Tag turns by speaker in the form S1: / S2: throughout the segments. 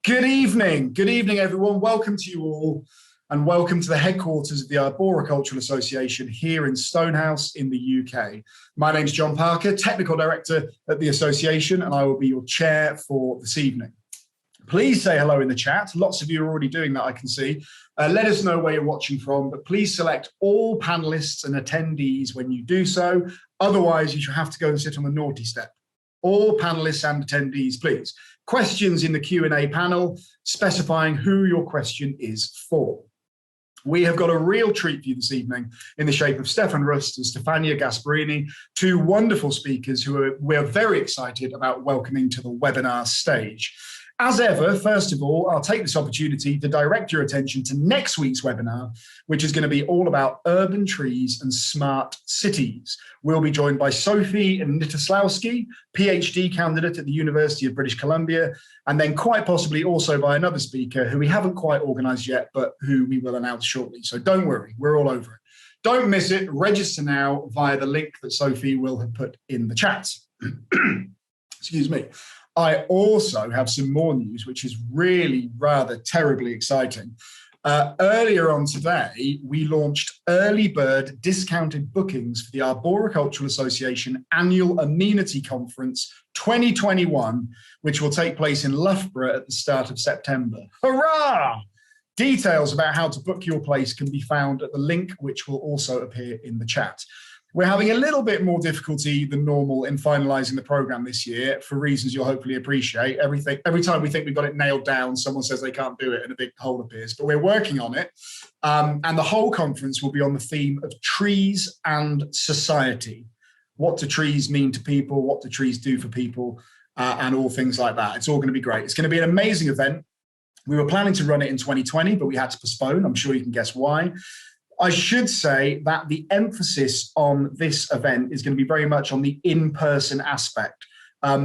S1: Good evening, everyone. Welcome to you all, and welcome to the headquarters of the Arboricultural Association here in Stonehouse in the UK. My name's John Parker, Technical Director at the Association, and I will be your chair for this evening. Please say hello in the chat. Lots of you are already doing that, I can see. Let us know where you're watching from, but please select all panelists and attendees when you do so. Otherwise, you shall have to go and sit on the naughty step. All panelists and attendees, please. Questions in the Q&A panel, specifying who your question is for. We have got a real treat for you this evening in the shape of Steffen Rust and Stefania Gasperini, two wonderful speakers who we're very excited about welcoming to the webinar stage. As ever, first of all, I'll take this opportunity to direct your attention to next week's webinar, which is going to be all about urban trees and smart cities. We'll be joined by Sophie Nitoslawski, PhD candidate at the University of British Columbia, and then quite possibly also by another speaker who we haven't quite organised yet, but who we will announce shortly. So don't worry, we're all over it. Don't miss it. Register now via the link that Sophie will have put in the chat. Excuse me. I also have some more news, which is really rather terribly exciting. Earlier on today, we launched early bird discounted bookings for the Arboricultural Association Annual Amenity Conference 2021, which will take place in Loughborough at the start of September. Hurrah! Details about how to book your place can be found at the link, which will also appear in the chat. We're having a little bit more difficulty than normal in finalising the programme this year for reasons you'll hopefully appreciate. Every time we think we've got it nailed down, someone says they can't do it and a big hole appears, but we're working on it. And the whole conference will be on the theme of trees and society. What do trees mean to people? What do trees do for people? And all things like that. It's all going to be great. It's going to be an amazing event. We were planning to run it in 2020, but we had to postpone. I'm sure you can guess why. I should say that the emphasis on this event is going to be very much on the in-person aspect.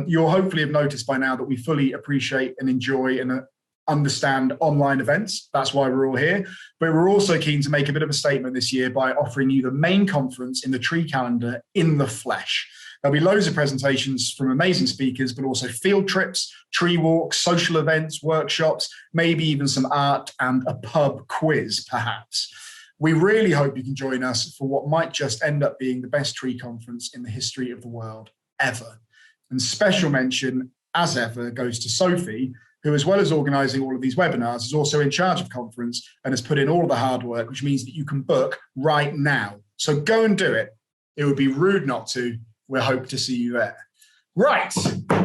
S1: You'll hopefully have noticed by now that we fully appreciate and enjoy and understand online events. That's why we're all here. But we're also keen to make a bit of a statement this year by offering you the main conference in the tree calendar in the flesh. There'll be loads of presentations from amazing speakers, but also field trips, tree walks, social events, workshops, maybe even some art and a pub quiz, perhaps. We really hope you can join us for what might just end up being the best tree conference in the history of the world ever. And special mention, as ever, goes to Sophie, who, as well as organising all of these webinars, is also in charge of conference and has put in all of the hard work, which means that you can book right now. So go and do it. It would be rude not to. We hope to see you there. Right,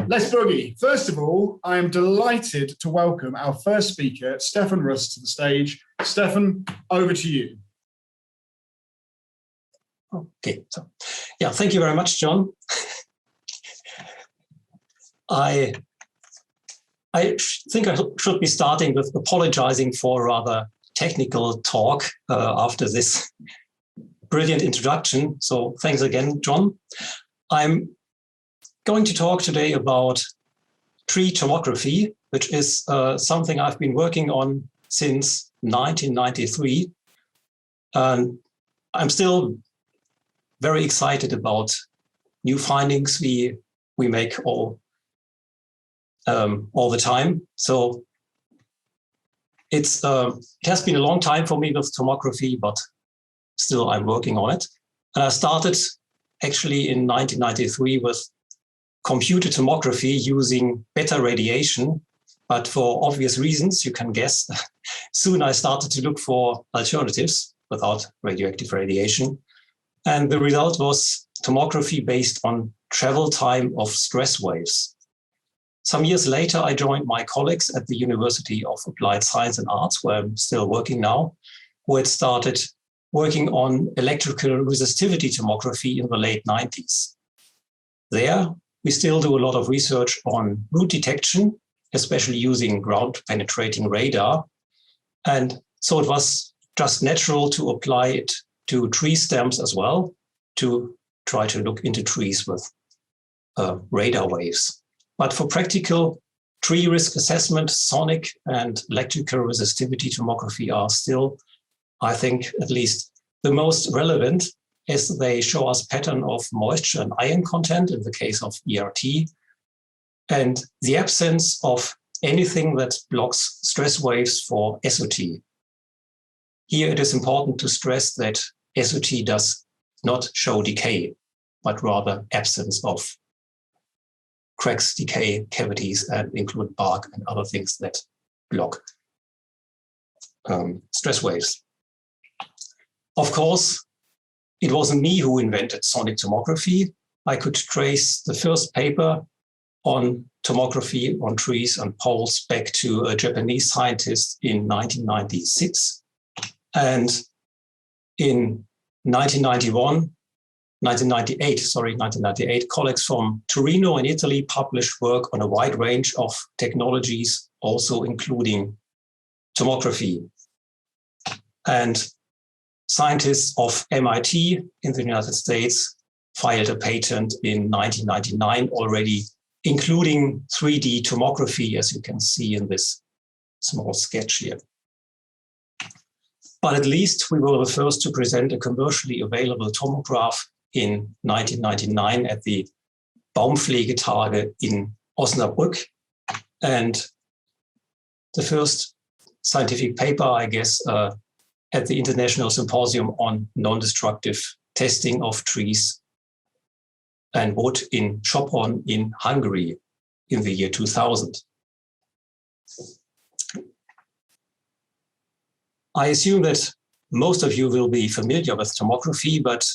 S1: let's boogie. First of all, I am delighted to welcome our first speaker, Steffen Rust, to the stage. Steffen, over to you.
S2: Okay, so yeah, thank you very much, John. I think I should be starting with apologizing for a rather technical talk after this brilliant introduction. So thanks again, John. I'm going to talk today about tree tomography, which is something I've been working on since 1993. And I'm still very excited about new findings we make all the time. So it has been a long time for me with tomography, but still I'm working on it. And I started actually in 1993 with computed tomography using beta radiation, but for obvious reasons, you can guess, soon I started to look for alternatives without radioactive radiation. And the result was tomography based on travel time of stress waves. Some years later, I joined my colleagues at the University of Applied Science and Arts, where I'm still working now, who had started working on electrical resistivity tomography in the late 90s. There, we still do a lot of research on root detection, especially using ground-penetrating radar. And so it was just natural to apply it to tree stems as well, to try to look into trees with radar waves. But for practical tree risk assessment, sonic and electrical resistivity tomography are still, I think, at least the most relevant, as they show us pattern of moisture and iron content in the case of ERT, and the absence of anything that blocks stress waves for SOT. Here it is important to stress that SOT does not show decay, but rather absence of cracks, decay, cavities, and include bark and other things that block stress waves. Of course, it wasn't me who invented sonic tomography. I could trace the first paper on tomography on trees and poles back to a Japanese scientist in 1996. And in 1998, colleagues from Torino in Italy published work on a wide range of technologies, also including tomography. And scientists of MIT in the United States filed a patent in 1999 already, including 3D tomography, as you can see in this small sketch here. But at least we were the first to present a commercially available tomograph in 1999 at the Baumpflegetage in Osnabrück. And the first scientific paper, I guess, at the International Symposium on Non-Destructive Testing of Trees and Wood in Sopron in Hungary in the year 2000. I assume that most of you will be familiar with tomography, but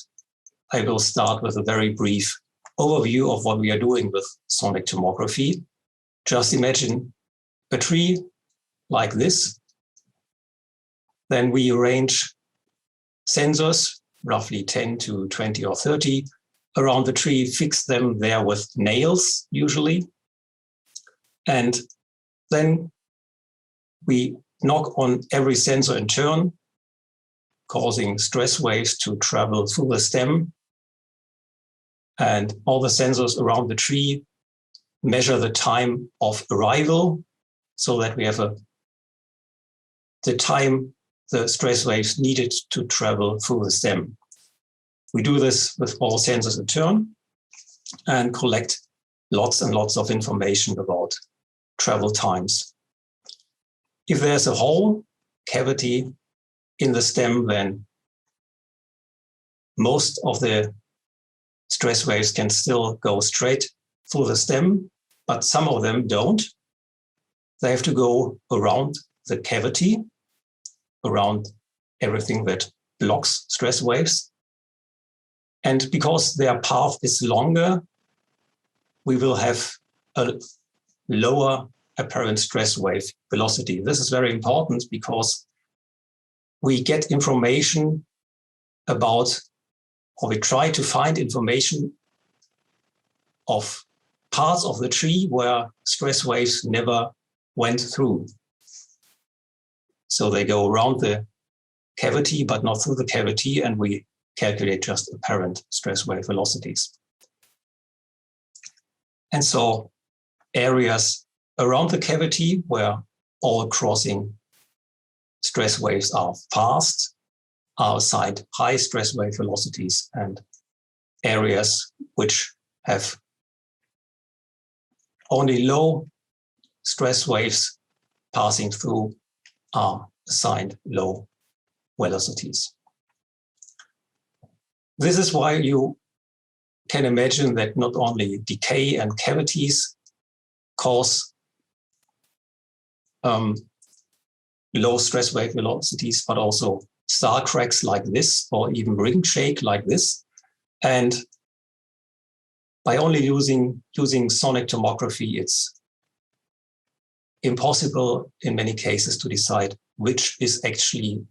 S2: I will start with a very brief overview of what we are doing with sonic tomography. Just imagine a tree like this. Then we arrange sensors, roughly 10 to 20 or 30, around the tree, fix them there with nails usually. And then we knock on every sensor in turn, causing stress waves to travel through the stem. And all the sensors around the tree measure the time of arrival so that we have the time the stress waves needed to travel through the stem. We do this with all sensors in turn and collect lots and lots of information about travel times. If there's a hole, cavity in the stem, then most of the stress waves can still go straight through the stem, but some of them don't. They have to go around the cavity, around everything that blocks stress waves. And because their path is longer, we will have a lower apparent stress wave velocity. This is very important because we get information about, or we try to find information of parts of the tree where stress waves never went through. So they go around the cavity, but not through the cavity, and we calculate just apparent stress wave velocities. And so areas around the cavity where all crossing stress waves are fast are assigned high stress wave velocities, and areas which have only low stress waves passing through are assigned low velocities. This is why you can imagine that not only decay and cavities cause low stress wave velocities, but also star cracks like this, or even ring shake like this. And by only using sonic tomography, it's impossible in many cases to decide which is actually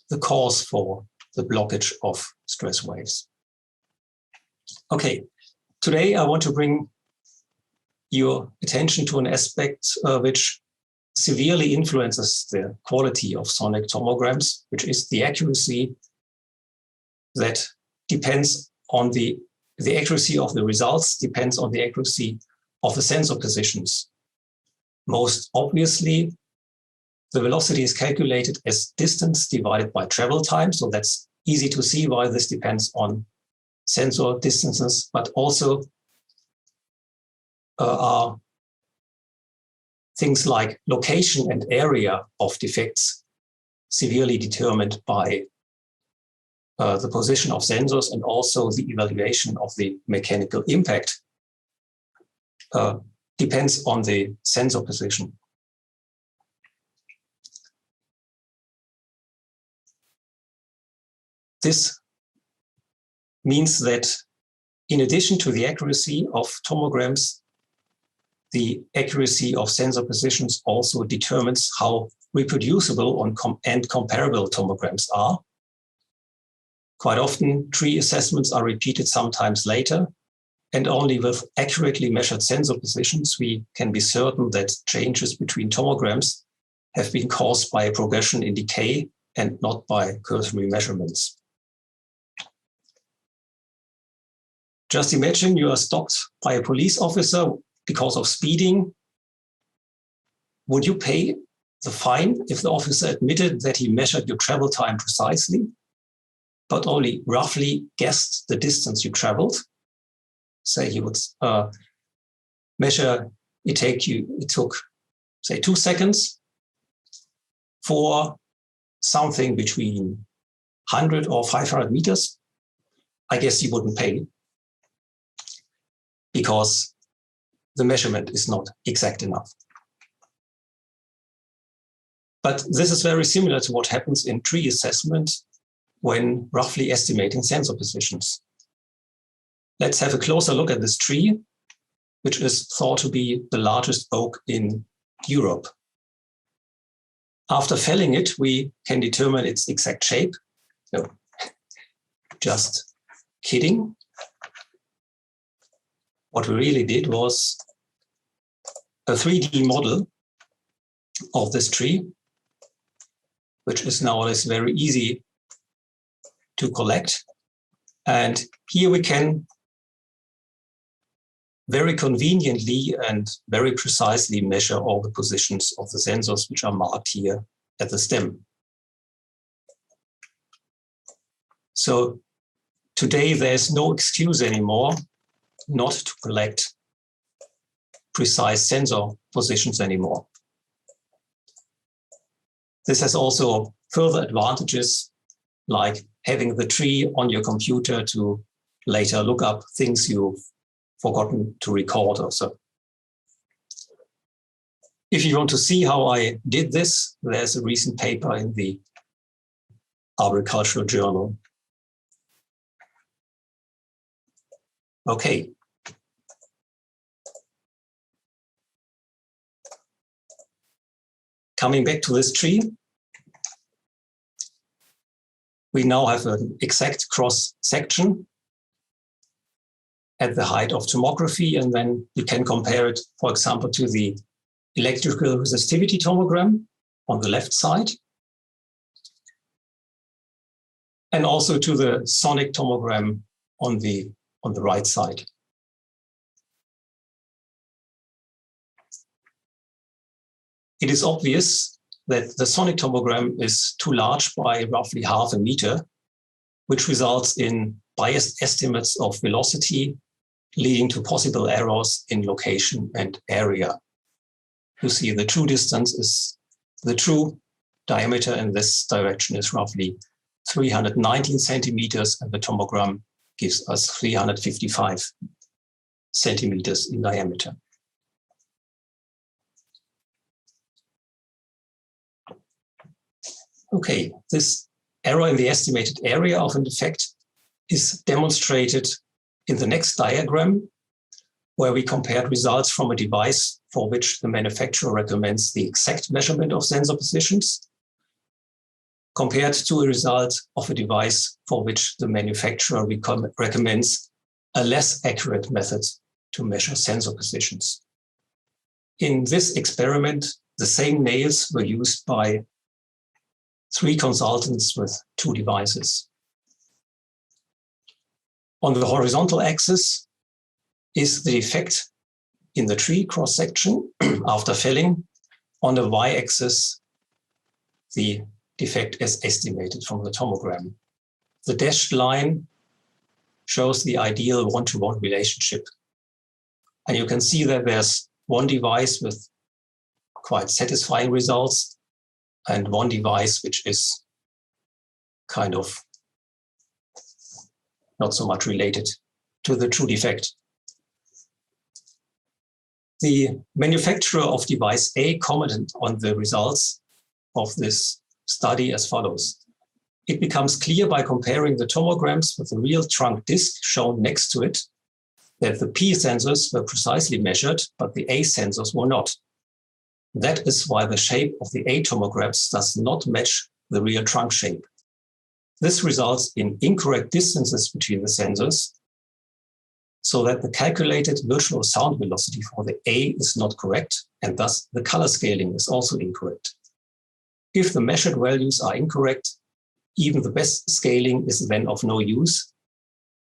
S2: the cause for the blockage of stress waves. Okay, today I want to bring your attention to an aspect which severely influences the quality of sonic tomograms, which is the accuracy that depends on the accuracy of the results depends on the accuracy of the sensor positions. Most obviously, the velocity is calculated as distance divided by travel time. So that's easy to see why this depends on sensor distances, but also are things like location and area of defects severely determined by the position of sensors and also the evaluation of the mechanical impact depends on the sensor position. This means that in addition to the accuracy of tomograms, the accuracy of sensor positions also determines how reproducible and comparable tomograms are. Quite often, tree assessments are repeated sometimes later, and only with accurately measured sensor positions, we can be certain that changes between tomograms have been caused by a progression in decay and not by cursory measurements. Just imagine you are stopped by a police officer because of speeding. Would you pay the fine if the officer admitted that he measured your travel time precisely, but only roughly guessed the distance you traveled? Say he would measure, it took, say, 2 seconds for something between 100 or 500 meters. I guess you wouldn't pay because the measurement is not exact enough. But this is very similar to what happens in tree assessment when roughly estimating sensor positions. Let's have a closer look at this tree, which is thought to be the largest oak in Europe. After felling it, we can determine its exact shape. No, just kidding. What we really did was a 3D model of this tree, which is nowadays very easy to collect. And here we can very conveniently and very precisely measure all the positions of the sensors which are marked here at the stem. So today there's no excuse anymore not to collect precise sensor positions anymore. This has also further advantages, like having the tree on your computer to later look up things you've forgotten to record or so. If you want to see how I did this, there's a recent paper in the Arboricultural journal. Okay. Coming back to this tree, we now have an exact cross section at the height of tomography, and then we can compare it, for example, to the electrical resistivity tomogram on the left side, and also to the sonic tomogram on the right side. It is obvious that the sonic tomogram is too large by roughly ½ meter, which results in biased estimates of velocity, leading to possible errors in location and area. You see the true distance is the true diameter in this direction is roughly 319 centimeters, and the tomogram gives us 355 centimeters in diameter. Okay, this error in the estimated area of an defect is demonstrated in the next diagram, where we compared results from a device for which the manufacturer recommends the exact measurement of sensor positions, compared to a result of a device for which the manufacturer recommends a less accurate method to measure sensor positions. In this experiment, the same nails were used by 3 consultants with 2 devices. On the horizontal axis is the defect in the tree cross-section after felling. On the y-axis, the defect as estimated from the tomogram. The dashed line shows the ideal one-to-one relationship. And you can see that there's one device with quite satisfying results, and one device which is kind of not so much related to the true defect. The manufacturer of device A commented on the results of this study as follows. It becomes clear by comparing the tomograms with the real trunk disc shown next to it that the P sensors were precisely measured, but the A sensors were not. That is why the shape of the A tomographs does not match the real trunk shape. This results in incorrect distances between the sensors, so that the calculated virtual sound velocity for the A is not correct, and thus the color scaling is also incorrect. If the measured values are incorrect, even the best scaling is then of no use,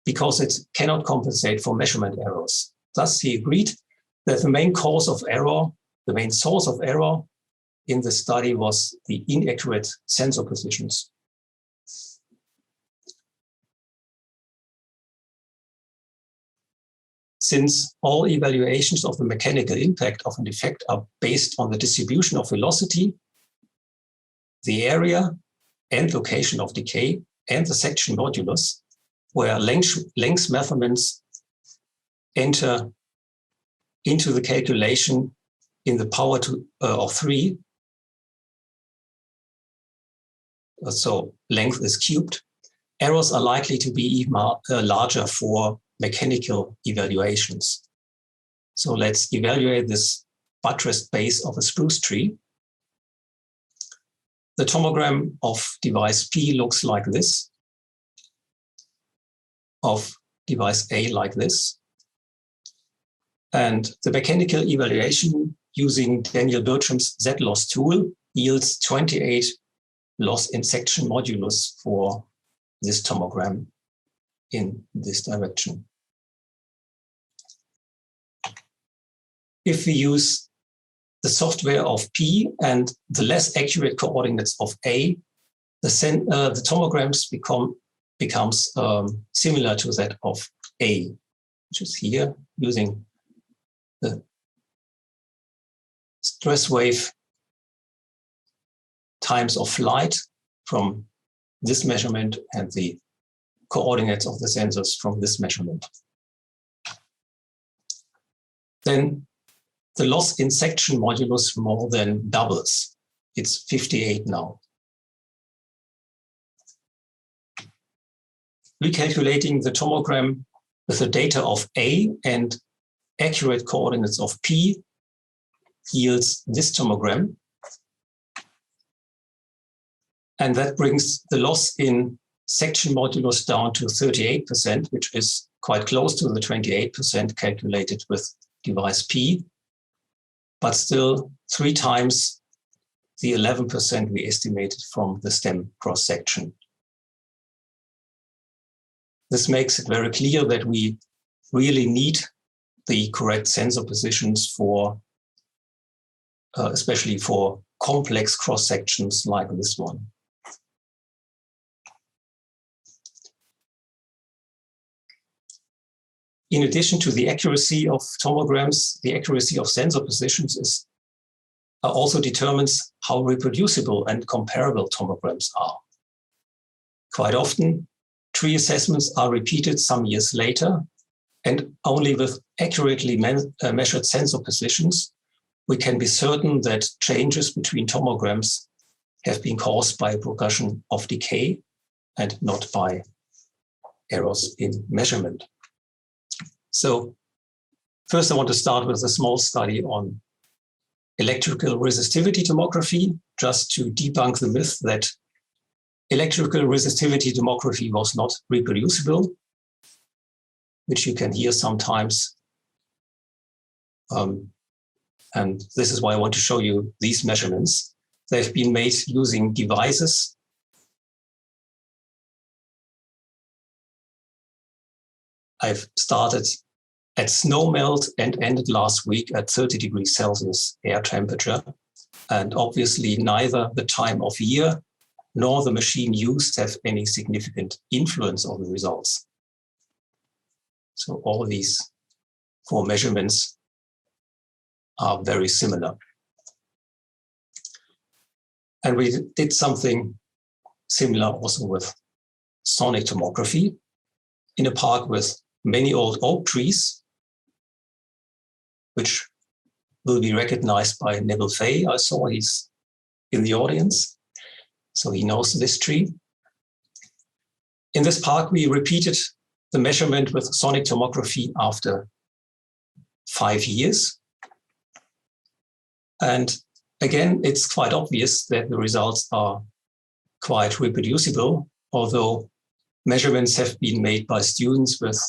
S2: because it cannot compensate for measurement errors. Thus, he agreed that the main source of error in the study was the inaccurate sensor positions. Since all evaluations of the mechanical impact of an defect are based on the distribution of velocity, the area and location of decay, and the section modulus, where length measurements enter into the calculation in the power of 3, so length is cubed, errors are likely to be even larger for mechanical evaluations. So let's evaluate this buttressed base of a spruce tree. The tomogram of device P looks like this, of device A like this. And the mechanical evaluation using Daniel Bertram's Z-loss tool yields 28 loss in section modulus for this tomogram in this direction. If we use the software of P and the less accurate coordinates of A, the tomograms becomes similar to that of A, which is here, using the stress wave times of flight from this measurement and the coordinates of the sensors from this measurement. Then the loss in section modulus more than doubles. It's 58 now. Recalculating the tomogram with the data of A and accurate coordinates of P yields this tomogram. And that brings the loss in section modulus down to 38%, which is quite close to the 28% calculated with device P, but still 3 times the 11% we estimated from the stem cross-section. This makes it very clear that we really need the correct sensor positions for, especially for complex cross-sections like this one. In addition to the accuracy of tomograms, the accuracy of sensor positions also determines how reproducible and comparable tomograms are. Quite often, tree assessments are repeated some years later, and only with accurately measured sensor positions, we can be certain that changes between tomograms have been caused by a progression of decay and not by errors in measurement. So first I want to start with a small study on electrical resistivity tomography, just to debunk the myth that electrical resistivity tomography was not reproducible, which you can hear sometimes. And this is why I want to show you these measurements. They've been made using devices I've started at snow melt and ended last week at 30 degrees Celsius air temperature. And obviously neither the time of year nor the machine used have any significant influence on the results. So all these 4 measurements are very similar. And we did something similar also with sonic tomography in a park with many old oak trees, which will be recognized by Neville Fay. I saw he's in the audience, so he knows this tree. In this park, we repeated the measurement with sonic tomography after 5 years. And again, it's quite obvious that the results are quite reproducible, although measurements have been made by students with,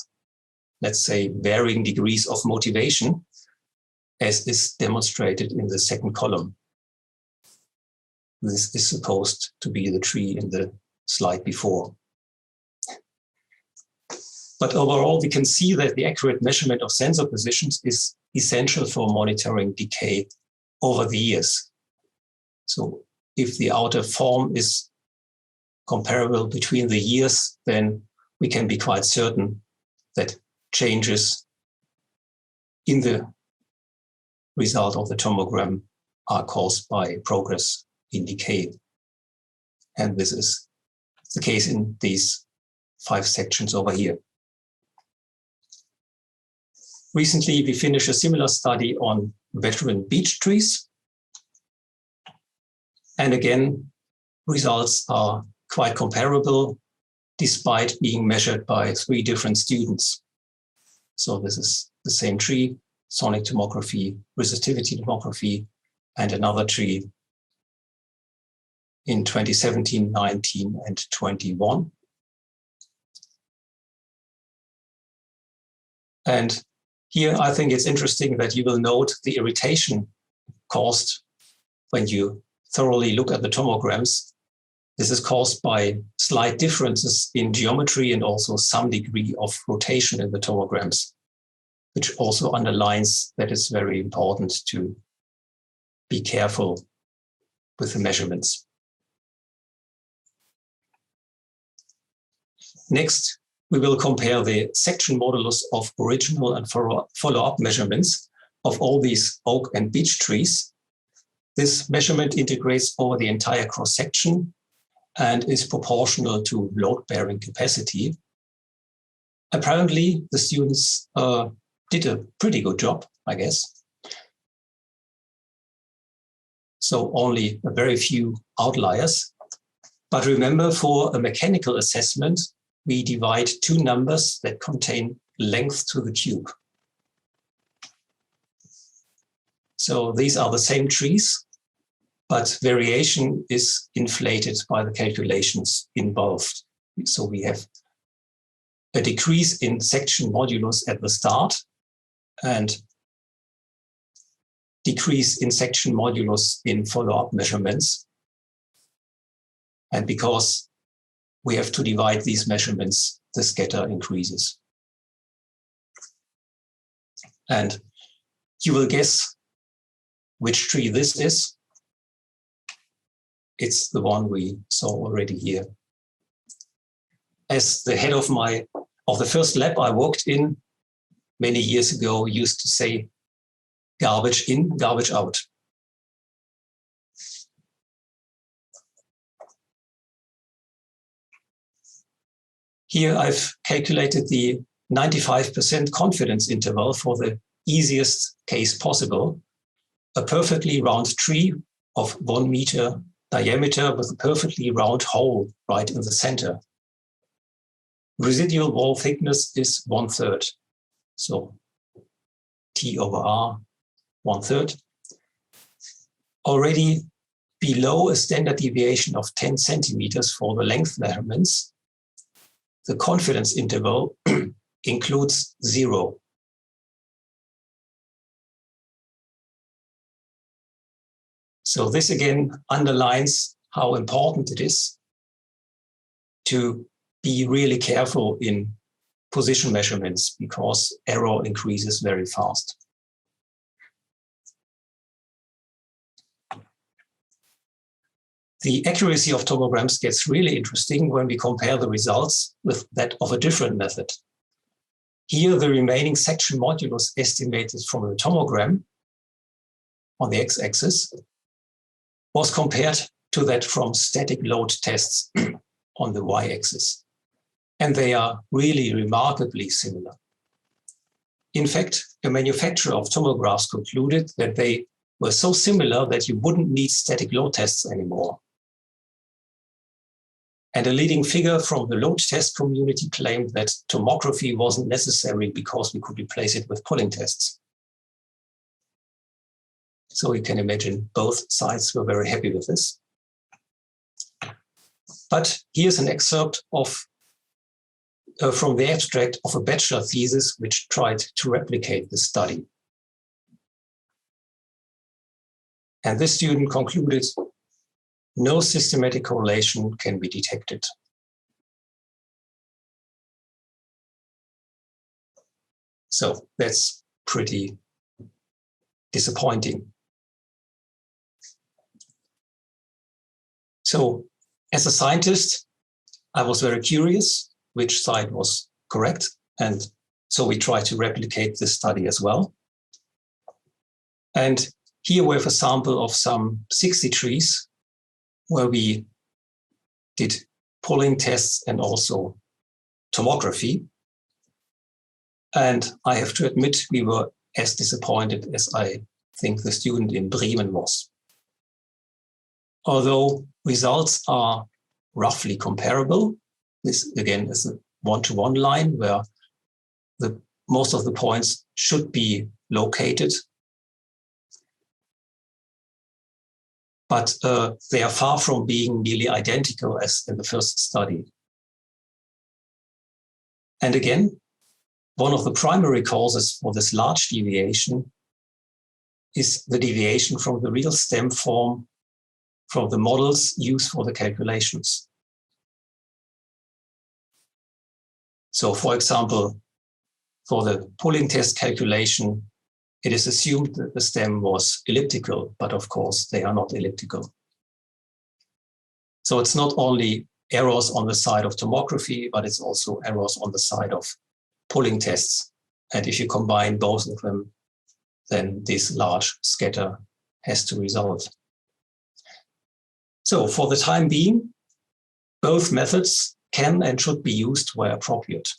S2: let's say, varying degrees of motivation, as is demonstrated in the second column. This is supposed to be the tree in the slide before. But overall, we can see that the accurate measurement of sensor positions is essential for monitoring decay over the years. So if the outer form is comparable between the years, then we can be quite certain that changes in the result of the tomogram are caused by progress in decay. And this is the case in these 5 sections over here. Recently, we finished a similar study on veteran beech trees. And again, results are quite comparable despite being measured by 3 different students. So this is the same tree, sonic tomography, resistivity tomography, and another tree in 2017, 19, and 21. And here, I think it's interesting that you will note the irritation caused when you thoroughly look at the tomograms. This is caused by slight differences in geometry and also some degree of rotation in the tomograms, which also underlines that it's very important to be careful with the measurements. Next, we will compare the section modulus of original and follow-up measurements of all these oak and beech trees. This measurement integrates over the entire cross-section and is proportional to load-bearing capacity. Apparently, the students did a pretty good job, I guess. So only a very few outliers. But remember, for a mechanical assessment, we divide 2 numbers that contain length to the cube. So these are the same trees, but variation is inflated by the calculations involved. So we have a decrease in section modulus at the start and decrease in section modulus in follow-up measurements. And because we have to divide these measurements, the scatter increases. And you will guess which tree this is. It's the one we saw already here. As the head of the first lab I worked in many years ago used to say, garbage in, garbage out. Here I've calculated the 95% confidence interval for the easiest case possible, a perfectly round tree of 1 meter diameter with a perfectly round hole right in the center. Residual wall thickness is 1/3. So T over R, 1/3. Already below a standard deviation of 10 centimeters for the length measurements, the confidence interval includes 0. So this again underlines how important it is to be really careful in position measurements because error increases very fast. The accuracy of tomograms gets really interesting when we compare the results with that of a different method. Here, the remaining section modulus estimated from the tomogram on the x-axis was compared to that from static load tests on the y-axis. And they are really remarkably similar. In fact, a manufacturer of tomographs concluded that they were so similar that you wouldn't need static load tests anymore. And a leading figure from the load test community claimed that tomography wasn't necessary because we could replace it with pulling tests. So you can imagine both sides were very happy with this. But here's an excerpt of from the abstract of a bachelor thesis which tried to replicate this study. And this student concluded, no systematic correlation can be detected. So that's pretty disappointing. So as a scientist, I was very curious which side was correct. And so we tried to replicate this study as well. And here we have a sample of some 60 trees where we did pulling tests and also tomography. And I have to admit, we were as disappointed as I think the student in Bremen was. Although results are roughly comparable, this again is a one-to-one line where most of the points should be located. But they are far from being nearly identical as in the first study. And again, one of the primary causes for this large deviation is the deviation from the real stem form from the models used for the calculations. So for example, for the pulling test calculation, it is assumed that the stem was elliptical, but of course they are not elliptical. So it's not only errors on the side of tomography, but it's also errors on the side of pulling tests. And if you combine both of them, then this large scatter has to result. So for the time being, both methods can and should be used where appropriate.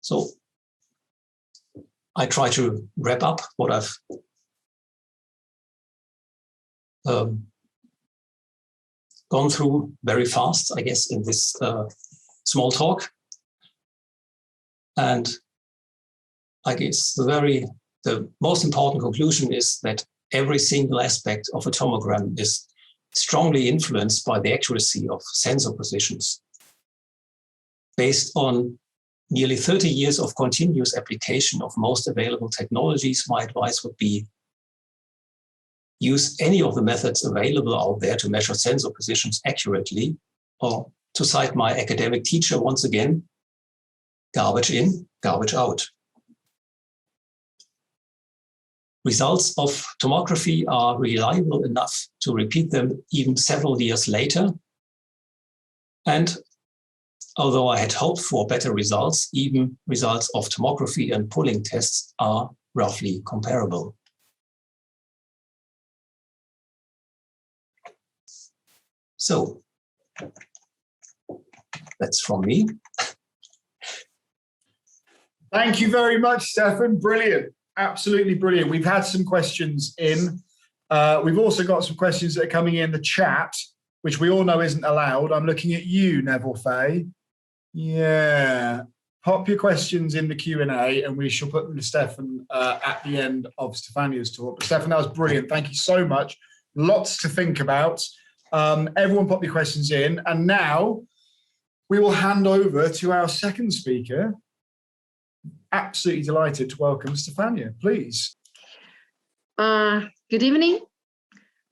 S2: So I try to wrap up what I've gone through very fast, I guess, in this small talk. And I guess the most important conclusion is that every single aspect of a tomogram is strongly influenced by the accuracy of sensor positions. Based on nearly 30 years of continuous application of most available technologies, my advice would be use any of the methods available out there to measure sensor positions accurately, or to cite my academic teacher once again, garbage in, garbage out. Results of tomography are reliable enough to repeat them even several years later. And although I had hoped for better results, even results of tomography and pulling tests are roughly comparable. So that's from me.
S1: Thank you very much, Steffen. Brilliant. Absolutely brilliant. We've had some questions in. We've also got some questions that are coming in the chat, which we all know isn't allowed. I'm looking at you, Neville Fay. Yeah. Pop your questions in the Q&A and we shall put them to Steffen at the end of Stefania's talk. But Steffen, that was brilliant. Thank you so much. Lots to think about. Everyone pop your questions in. And now we will hand over to our second speaker. Absolutely delighted to welcome Stefania, please.
S3: Good evening.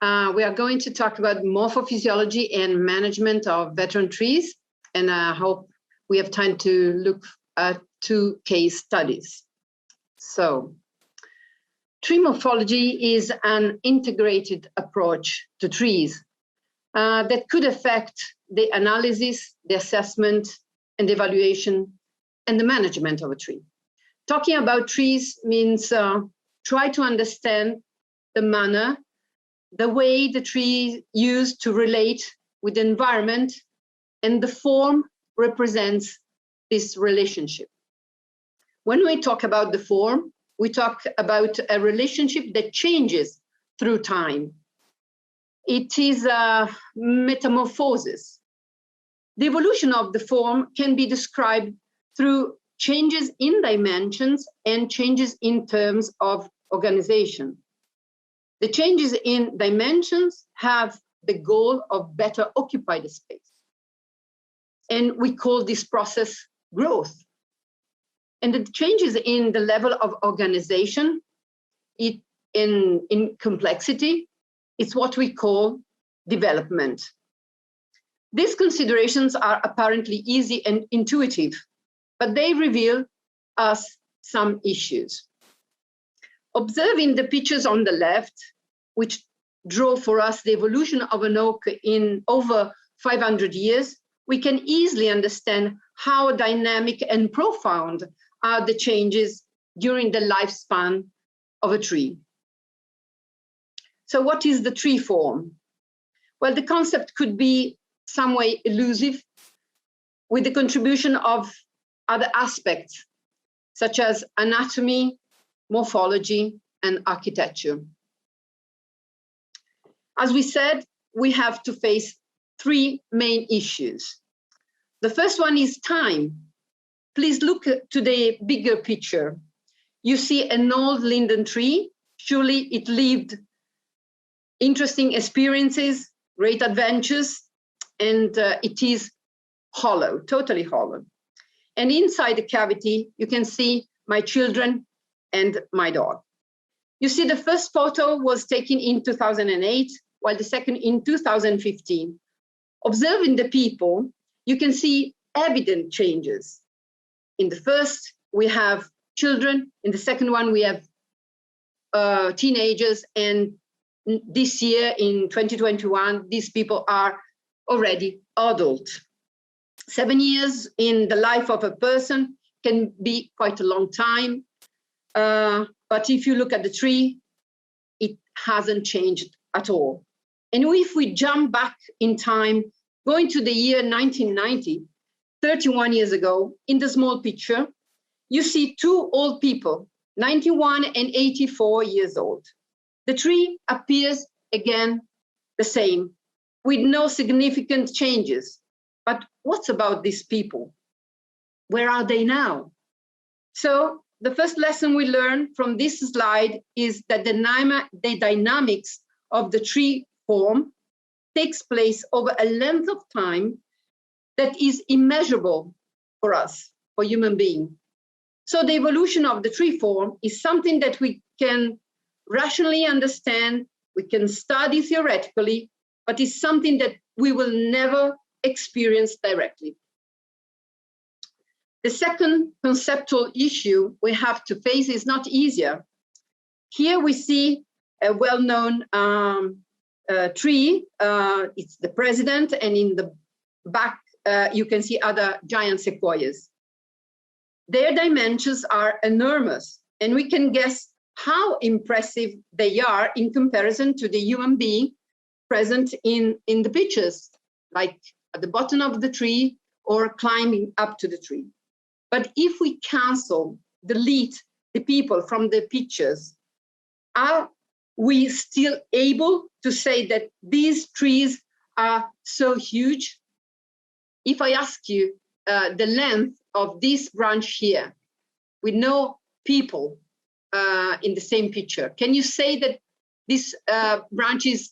S3: We are going to talk about morphophysiology and management of veteran trees, and I hope we have time to look at 2 case studies. So, tree morphology is an integrated approach to trees that could affect the analysis, the assessment, and the evaluation, and the management of a tree. talking about trees means try to understand the manner, the way the tree used to relate with the environment, and the form represents this relationship. When we talk about the form, we talk about a relationship that changes through time. It is a metamorphosis. The evolution of the form can be described through changes in dimensions and changes in terms of organization. The changes in dimensions have the goal of better occupy the space. And we call this process growth. And the changes in the level of organization, in complexity, it's what we call development. These considerations are apparently easy and intuitive, but they reveal us some issues. Observing the pictures on the left, which draw for us the evolution of an oak in over 500 years, we can easily understand how dynamic and profound are the changes during the lifespan of a tree. So what is the tree form? Well, the concept could be some way elusive with the contribution of other aspects, such as anatomy, morphology, and architecture. As we said, we have to face three main issues. The first one is time. Please look to the bigger picture. You see an old linden tree. Surely it lived interesting experiences, great adventures, and it is hollow, totally hollow. And inside the cavity, you can see my children and my dog. You see, the first photo was taken in 2008, while the second in 2015. Observing the people, you can see evident changes. In the first, we have children. In the second one, we have teenagers. And this year, in 2021, these people are already adult. 7 years in the life of a person can be quite a long time. But if you look at the tree, it hasn't changed at all. And if we jump back in time, going to the year 1990, 31 years ago, in the small picture, you see two old people, 91 and 84 years old. The tree appears again the same, with no significant changes. But what's about these people? Where are they now? So the first lesson we learn from this slide is that the dynamics of the tree form takes place over a length of time that is immeasurable for us, for human beings. So the evolution of the tree form is something that we can rationally understand, we can study theoretically, but it's something that we will never experience directly. The second conceptual issue we have to face is not easier. Here we see a well-known tree. It's the president, and in the back you can see other giant sequoias. Their dimensions are enormous, and we can guess how impressive they are in comparison to the human being present in the pictures, like at the bottom of the tree or climbing up to the tree. But if we delete the people from the pictures, are we still able to say that these trees are so huge? If I ask you the length of this branch here, with no people in the same picture, can you say that this branch is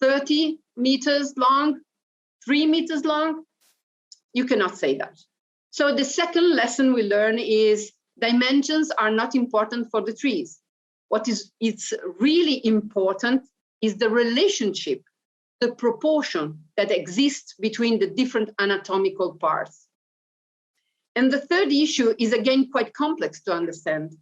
S3: 30 meters long, 3 meters long? You cannot say that. So the second lesson we learn is dimensions are not important for the trees. It's really important is the relationship, the proportion that exists between the different anatomical parts. And the third issue is again quite complex to understand.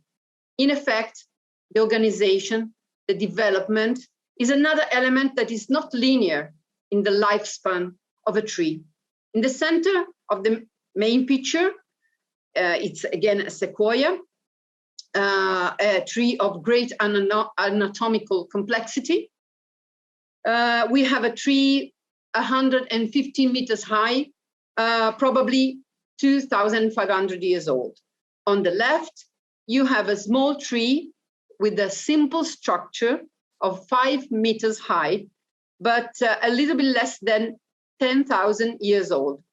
S3: In effect, the organization, the development is another element that is not linear in the lifespan of a tree. In the center of the main picture, it's again a sequoia. a tree of great anatomical complexity. We have a tree 115 meters high, probably 2,500 years old. On the left, you have a small tree with a simple structure of 5 meters high, but a little bit less than 10,000 years old.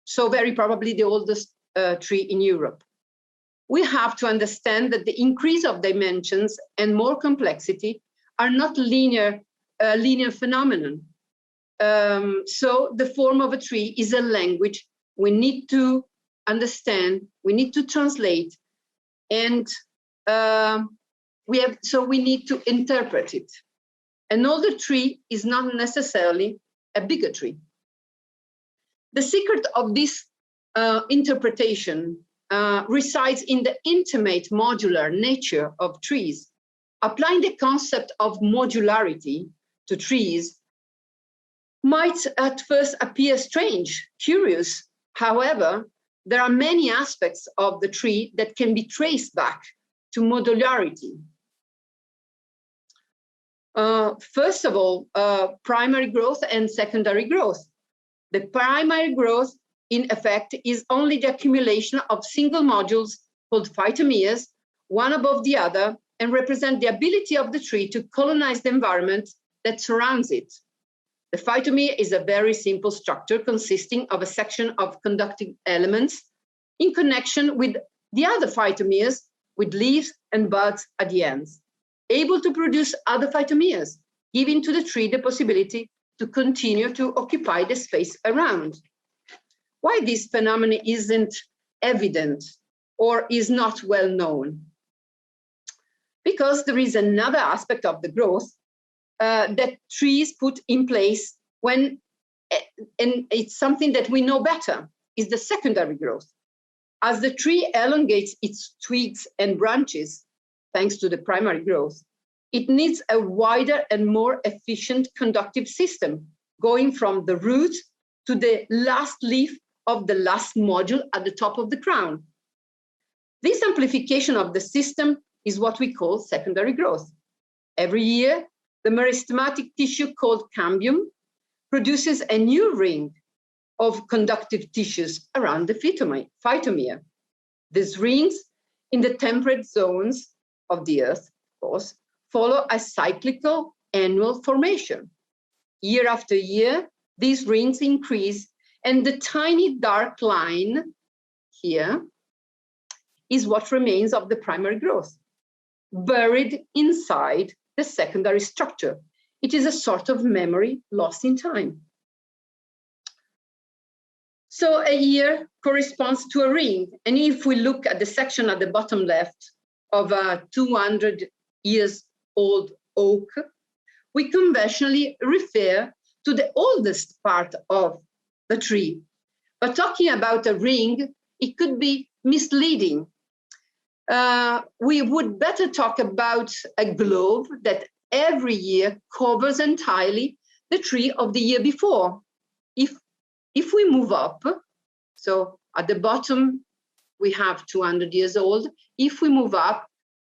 S3: So very probably the oldest tree in Europe. We have to understand that the increase of dimensions and more complexity are not linear phenomenon. So the form of a tree is a language we need to understand, we need to translate, and we need to interpret it. An older tree is not necessarily a bigger tree. The secret of this interpretation resides in the intimate modular nature of trees. Applying the concept of modularity to trees might at first appear strange, curious. However, there are many aspects of the tree that can be traced back to modularity. First of all, primary growth and secondary growth. The primary growth, in effect, is only the accumulation of single modules called phytomeres, one above the other, and represent the ability of the tree to colonize the environment that surrounds it. The phytomere is a very simple structure consisting of a section of conducting elements in connection with the other phytomeres with leaves and buds at the ends, able to produce other phytomeres, giving to the tree the possibility to continue to occupy the space around. Why this phenomenon isn't evident or is not well known? Because there is another aspect of the growth that trees put in place when, and it's something that we know better, is the secondary growth. As the tree elongates its twigs and branches, thanks to the primary growth, it needs a wider and more efficient conductive system, going from the root to the last leaf of the last module at the top of the crown. This amplification of the system is what we call secondary growth. Every year, the meristematic tissue called cambium produces a new ring of conductive tissues around the phytomere. These rings in the temperate zones of the earth, of course, follow a cyclical annual formation. Year after year, these rings increase, and the tiny dark line here is what remains of the primary growth, buried inside the secondary structure. It is a sort of memory lost in time. So a year corresponds to a ring. And if we look at the section at the bottom left of a 200 years old oak, we conventionally refer to the oldest part of the tree. But talking about a ring, it could be misleading. We would better talk about a globe that every year covers entirely the tree of the year before. If we move up, so at the bottom, we have 200 years old. If we move up,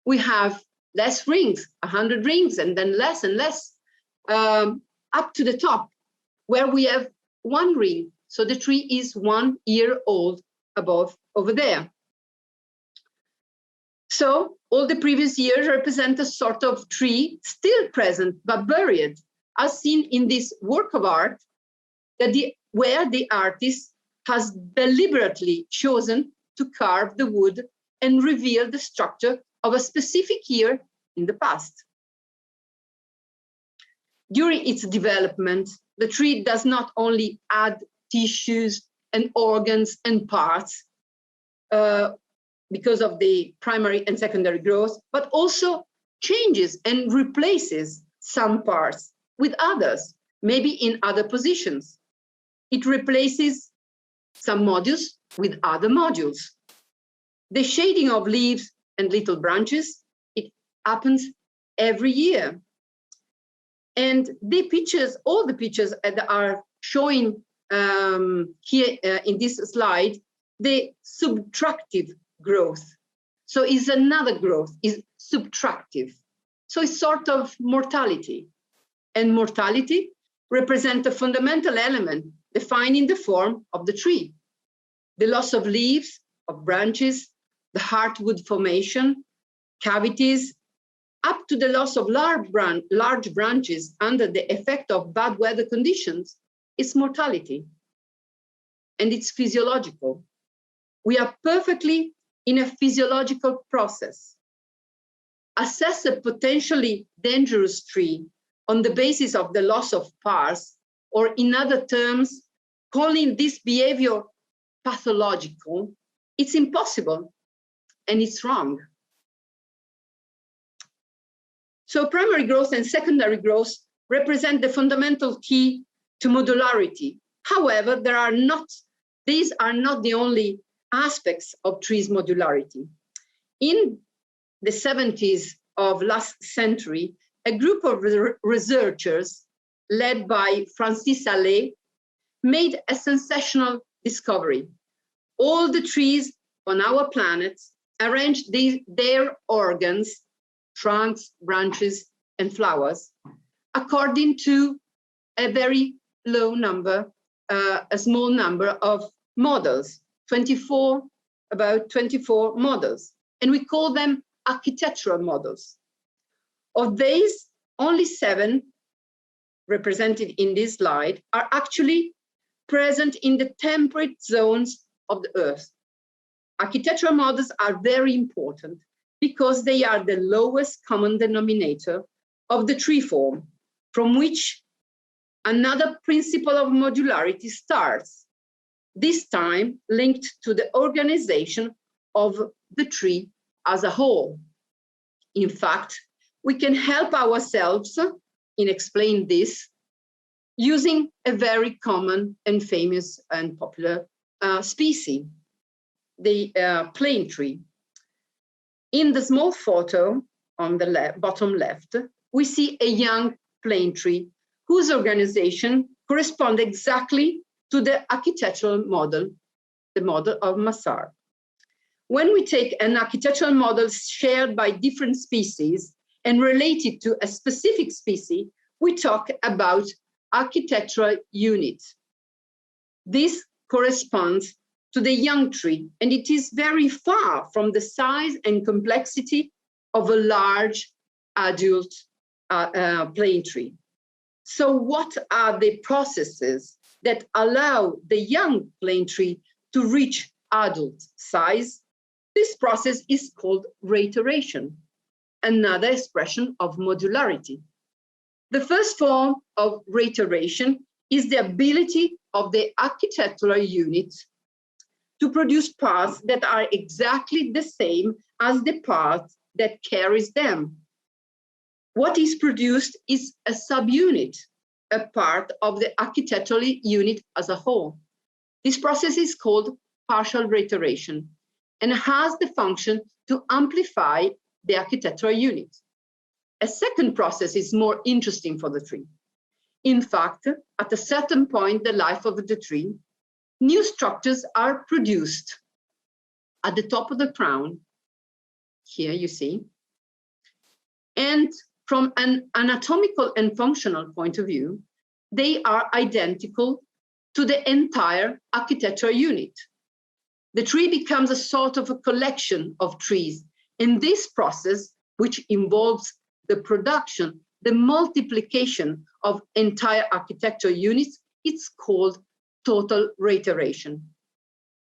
S3: we have less rings, 100 rings, and then less and less, up to the top, where we have one ring. So the tree is 1 year old above over there. So all the previous years represent a sort of tree still present but buried, as seen in this work of art, where the artist has deliberately chosen to carve the wood and reveal the structure of a specific year in the past. During its development, the tree does not only add tissues and organs and parts because of the primary and secondary growth, but also changes and replaces some parts with others, maybe in other positions. It replaces some modules with other modules. The shading of leaves and little branches, it happens every year. And the pictures, all the pictures that are showing here in this slide, the subtractive growth. So it's another growth, is subtractive. So it's sort of mortality. And mortality represents a fundamental element defining the form of the tree. The loss of leaves, of branches, the Heartwood Formation, cavities, up to the loss of large branches under the effect of bad weather conditions, is mortality. And it's physiological. We are perfectly in a physiological process. Assess a potentially dangerous tree on the basis of the loss of parts, or in other terms, calling this behavior pathological, it's impossible and it's wrong. So primary growth and secondary growth represent the fundamental key to modularity. However, these are not the only aspects of trees' modularity. In the 70s of last century, a group of researchers led by Francis Allais made a sensational discovery. All the trees on our planet arranged their organs, trunks, branches, and flowers, according to a very low number, a small number of models, about 24 models. And we call them architectural models. Of these, only 7, represented in this slide, are actually present in the temperate zones of the Earth. Architectural models are very important because they are the lowest common denominator of the tree form, from which another principle of modularity starts, this time linked to the organization of the tree as a whole. In fact, we can help ourselves in explaining this using a very common and famous and popular species, the plane tree. In the small photo on the bottom left, we see a young plane tree whose organization corresponds exactly to the architectural model, the model of Massart. When we take an architectural model shared by different species and related to a specific species, we talk about architectural units. This corresponds to the young tree, and it is very far from the size and complexity of a large adult plane tree. So what are the processes that allow the young plane tree to reach adult size? This process is called reiteration, another expression of modularity. The first form of reiteration is the ability of the architectural unit to produce parts that are exactly the same as the part that carries them. What is produced is a subunit, a part of the architectural unit as a whole. This process is called partial reiteration and has the function to amplify the architectural unit. A second process is more interesting for the tree. In fact, at a certain point in the life of the tree, new structures are produced at the top of the crown. Here you see. And from an anatomical and functional point of view, they are identical to the entire architectural unit. The tree becomes a sort of a collection of trees. In this process, which involves the production, the multiplication of entire architectural units, it's called total reiteration.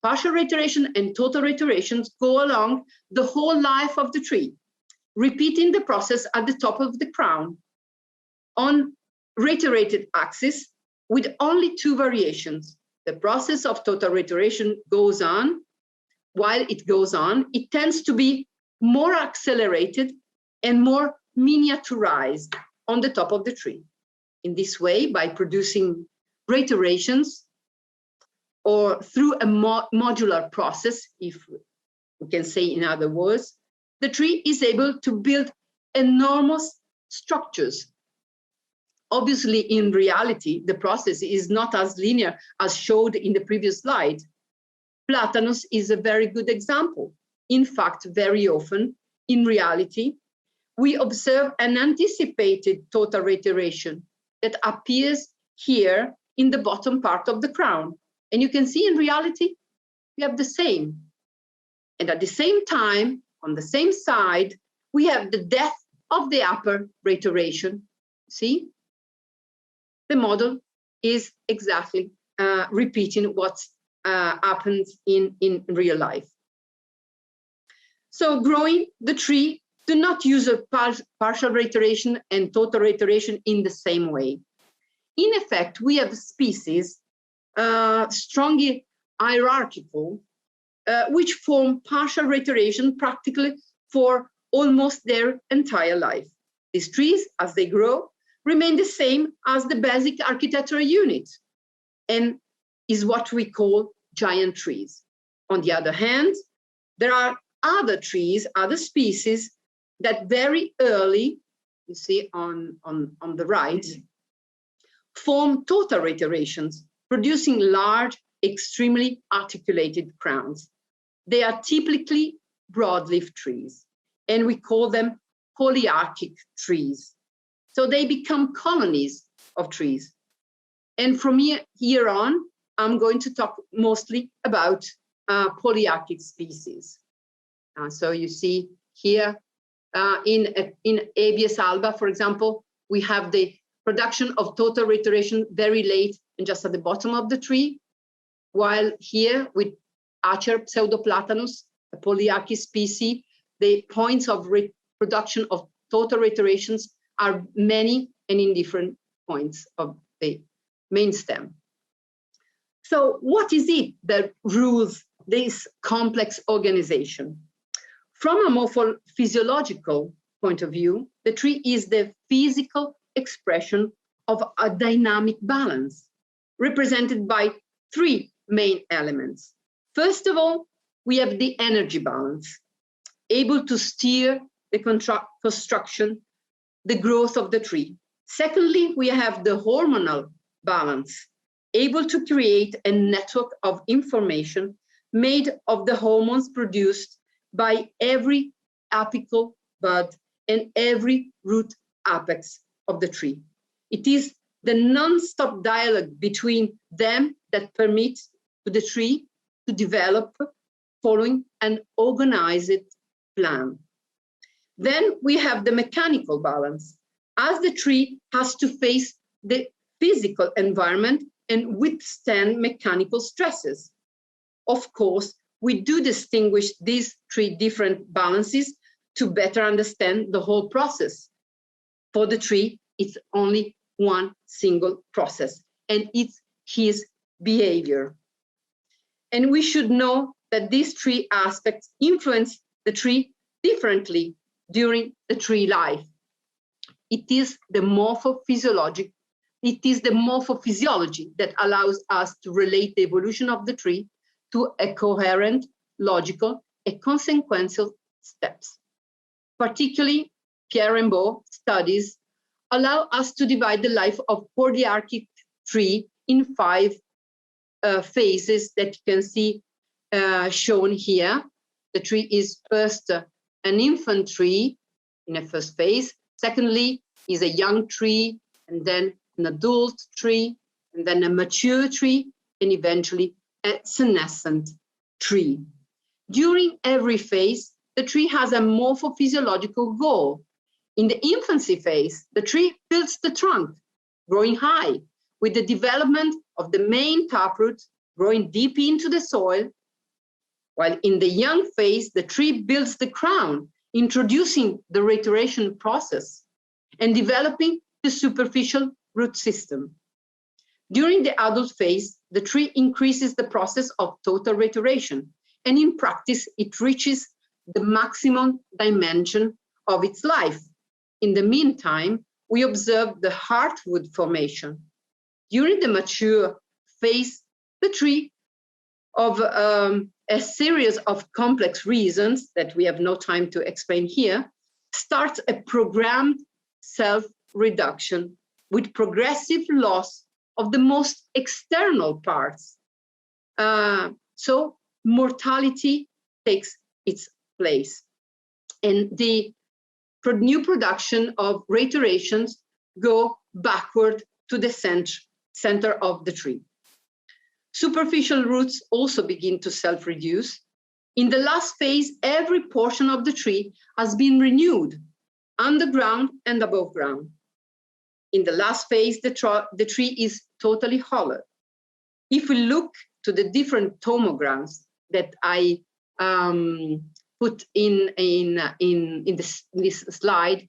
S3: Partial reiteration and total reiterations go along the whole life of the tree, repeating the process at the top of the crown on reiterated axis with only 2 variations. The process of total reiteration goes on. While it goes on, it tends to be more accelerated and more miniaturized on the top of the tree. In this way, by producing reiterations or through a modular process, if we can say in other words, the tree is able to build enormous structures. Obviously, in reality, the process is not as linear as showed in the previous slide. Platanus is a very good example. in fact, very often, in reality, we observe an anticipated total reiteration that appears here in the bottom part of the crown. And you can see in reality, we have the same. And at the same time, on the same side, we have the death of the upper reiteration. See? The model is exactly repeating what happens in real life. So growing the tree, do not use a partial reiteration and total reiteration in the same way. In effect, we have species strongly hierarchical, which form partial reiteration practically for almost their entire life. These trees, as they grow, remain the same as the basic architectural unit and is what we call giant trees. On the other hand, there are other trees, other species that very early, you see on the right, form total reiterations, producing large, extremely articulated crowns. They are typically broadleaf trees, and we call them polyarchic trees. So they become colonies of trees. And from here on, I'm going to talk mostly about polyarchic species. So you see here in Abies alba, for example, we have the production of total reiteration very late and just at the bottom of the tree, while here with Acer pseudoplatanus, a polyarchic species, the points of production of total reiterations are many and in different points of the main stem. So what is it that rules this complex organization? From a morphophysiological point of view, the tree is the physical expression of a dynamic balance, represented by three main elements. First of all, we have the energy balance, able to steer the construction, the growth of the tree. Secondly, we have the hormonal balance, able to create a network of information made of the hormones produced by every apical bud and every root apex of the tree. It is the non-stop dialogue between them that permits the tree to develop following an organized plan. Then we have the mechanical balance, as the tree has to face the physical environment and withstand mechanical stresses. Of course, we do distinguish these three different balances to better understand the whole process. For the tree, it's only one single process, and it's his behavior. And we should know that these three aspects influence the tree differently during the tree life. It is the morphophysiology that allows us to relate the evolution of the tree to a coherent, logical, and consequential steps. Particularly, Pierre Rimbaud studies allow us to divide the life of polyarchic tree in 5 phases that you can see shown here. The tree is first an infant tree in a first phase. Secondly, is a young tree, and then an adult tree, and then a mature tree, and eventually a senescent tree. During every phase, the tree has a morphophysiological goal. In the infancy phase, the tree builds the trunk, growing high, with the development of the main taproot growing deep into the soil, while in the young phase, the tree builds the crown, introducing the reiteration process and developing the superficial root system. During the adult phase, the tree increases the process of total reiteration, and in practice, it reaches the maximum dimension of its life. In the meantime, we observe the Heartwood Formation. During the mature phase, the tree, of a series of complex reasons that we have no time to explain here, starts a programmed self-reduction with progressive loss of the most external parts. So mortality takes its place. And the new production of reiterations go backward to the center of the tree. Superficial roots also begin to self-reduce. In the last phase, every portion of the tree has been renewed, underground and above ground. In the last phase, the tree is totally hollow. If we look to the different tomograms that I put in this slide,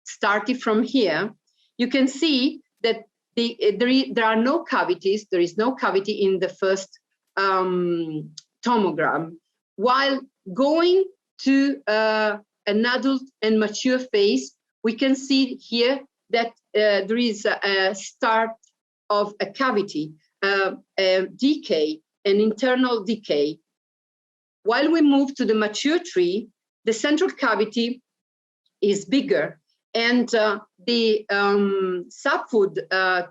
S3: starting from here, you can see that there are no cavities. There is no cavity in the first tomogram. While going to an adult and mature phase, we can see here that there is a start of a cavity, a decay, an internal decay. While we move to the mature tree, the central cavity is bigger, and the subfood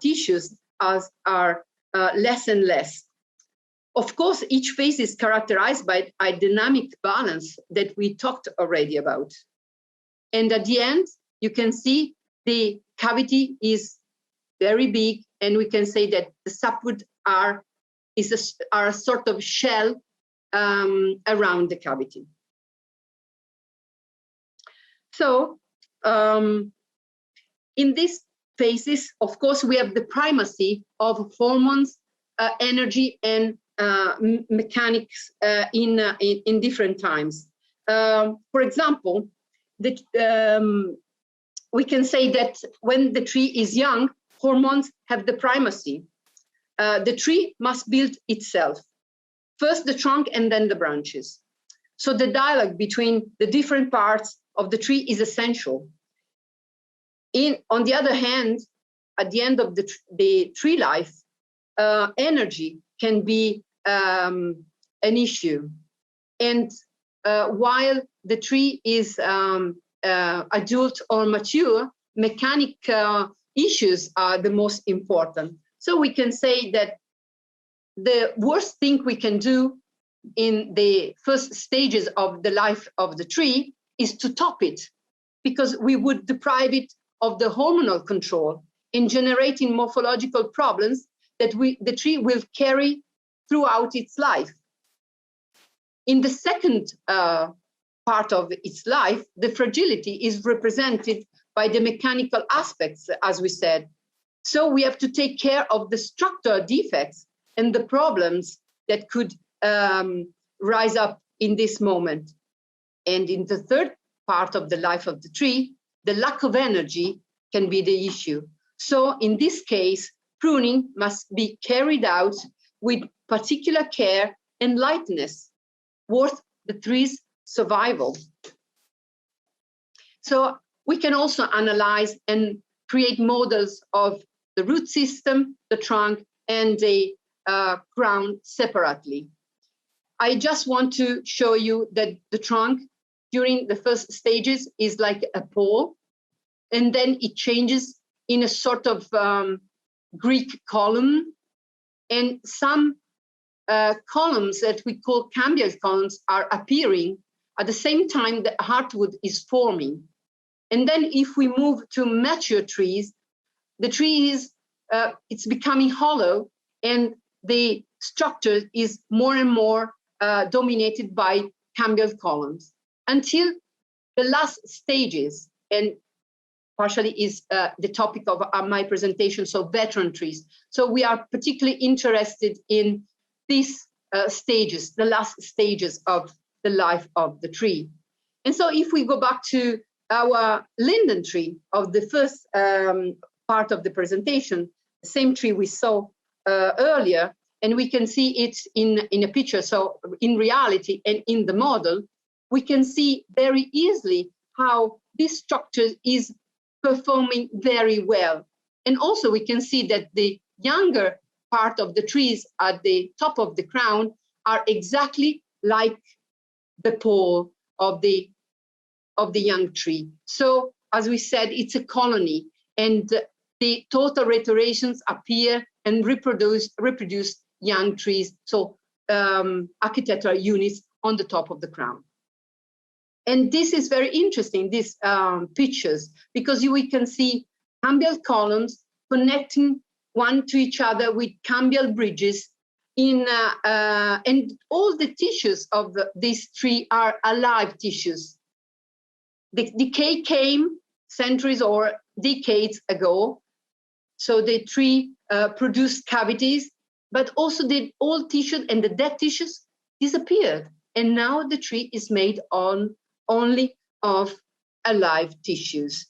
S3: tissues are less and less. Of course, each phase is characterized by a dynamic balance that we talked already about. And at the end, you can see the cavity is very big, and we can say that the subfood are a sort of shell around the cavity. So in these phases, of course, we have the primacy of hormones, energy, and mechanics in different times. For example, we can say that when the tree is young, hormones have the primacy. The tree must build itself, first the trunk and then the branches. So the dialogue between the different parts of the tree is essential. On the other hand, at the end of the tree life, energy can be an issue. And while the tree is adult or mature, mechanic issues are the most important. So we can say that the worst thing we can do in the first stages of the life of the tree is to top it, because we would deprive it of the hormonal control in generating morphological problems that the tree will carry throughout its life. In the second part of its life, the fragility is represented by the mechanical aspects, as we said. So we have to take care of the structural defects and the problems that could rise up in this moment. And in the third part of the life of the tree, the lack of energy can be the issue. So in this case, pruning must be carried out with particular care and lightness, worth the tree's survival. So we can also analyze and create models of the root system, the trunk, and the crown separately. I just want to show you that the trunk during the first stages is like a pole, and then it changes in a sort of Greek column, and some columns that we call cambial columns are appearing at the same time that heartwood is forming. And then if we move to mature trees, the tree is it's becoming hollow, and the structure is more and more dominated by cambial columns until the last stages, and partially is the topic of my presentation, so veteran trees. So we are particularly interested in these stages, the last stages of the life of the tree. And so if we go back to our linden tree of the first part of the presentation, the same tree we saw earlier, and we can see it in a picture. So in reality and in the model, we can see very easily how this structure is performing very well. And also we can see that the younger part of the trees at the top of the crown are exactly like the pole of the young tree. So as we said, it's a colony, and the total reiterations appear and reproduce young trees, so architectural units on the top of the crown. And this is very interesting, these pictures, because we can see cambial columns connecting one to each other with cambial bridges and all the tissues of this tree are alive tissues. The decay came centuries or decades ago, so the tree produced cavities, but also the old tissues and the dead tissues disappeared. And now the tree is made only of alive tissues.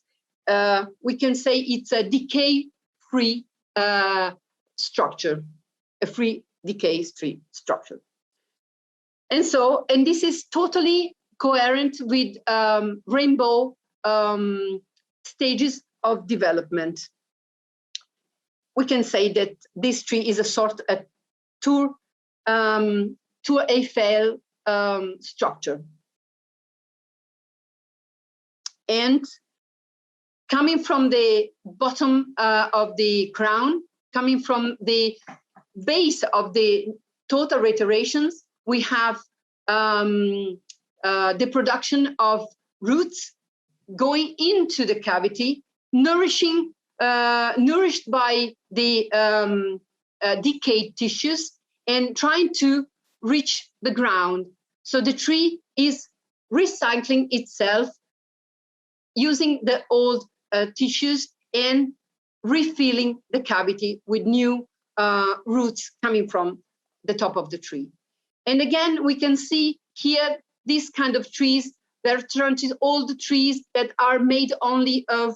S3: We can say it's a decay-free structure, a free decay-free structure. And this is totally coherent with rainbow stages of development. We can say that this tree is a sort of Tour Eiffel structure. And coming from the bottom of the crown, coming from the base of the total reiterations, we have the production of roots going into the cavity, nourished by the decayed tissues and trying to reach the ground. So the tree is recycling itself using the old tissues and refilling the cavity with new roots coming from the top of the tree. And again, we can see here these kind of trees. They're turned to old trees that are made only of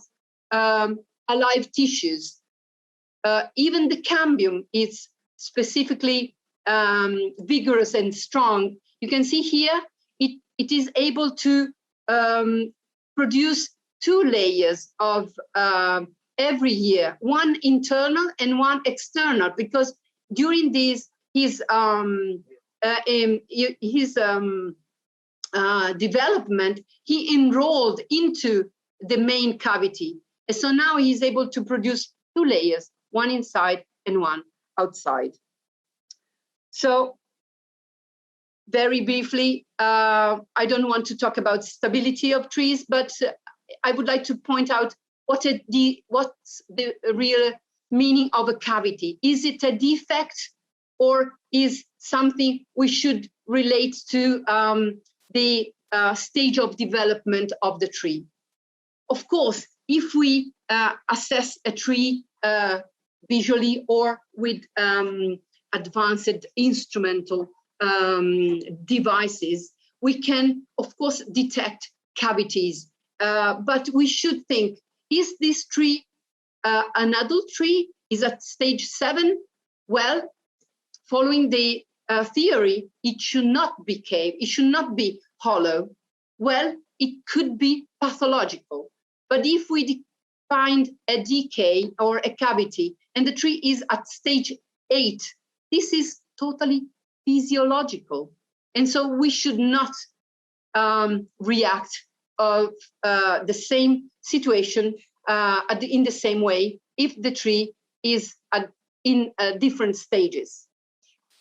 S3: alive tissues. Even the cambium is specifically vigorous and strong. You can see here it is able to produce 2 layers of every year, one internal and one external, because during his development, he enrolled into the main cavity. And so now he's able to produce 2 layers, one inside and one outside. So very briefly, I don't want to talk about stability of trees, but I would like to point out what's the real meaning of a cavity. Is it a defect or is something we should relate to the stage of development of the tree? Of course, if we assess a tree visually or with advanced instrumental devices, we can, of course, detect cavities. But we should think, is this tree an adult tree? Is at stage 7? Well, following the theory, it should not be cave, it should not be hollow. Well, it could be pathological. But if we find a decay or a cavity and the tree is at stage 8, this is totally physiological. And so we should not react of the same situation in the same way if the tree is in different stages.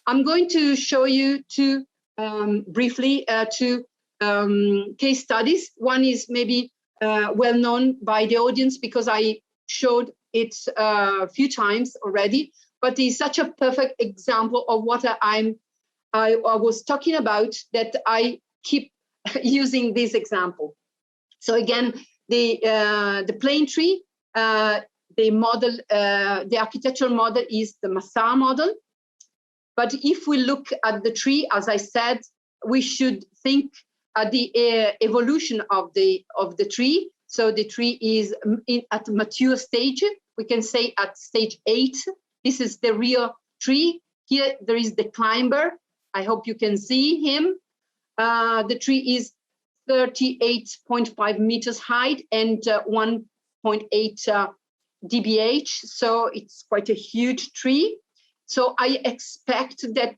S3: I'm going to show you briefly two case studies. One is maybe well known by the audience because I showed it a few times already, but it's such a perfect example of what I was talking about that I keep using this example. So again, the plane tree, the model, the architectural model is the Massar model. But if we look at the tree, as I said, we should think at the evolution of the tree. So the tree is at mature stage. We can say at stage 8. This is the real tree. Here there is the climber. I hope you can see him. The tree is 38.5 meters high and 1.8 dBH. So it's quite a huge tree. So I expect that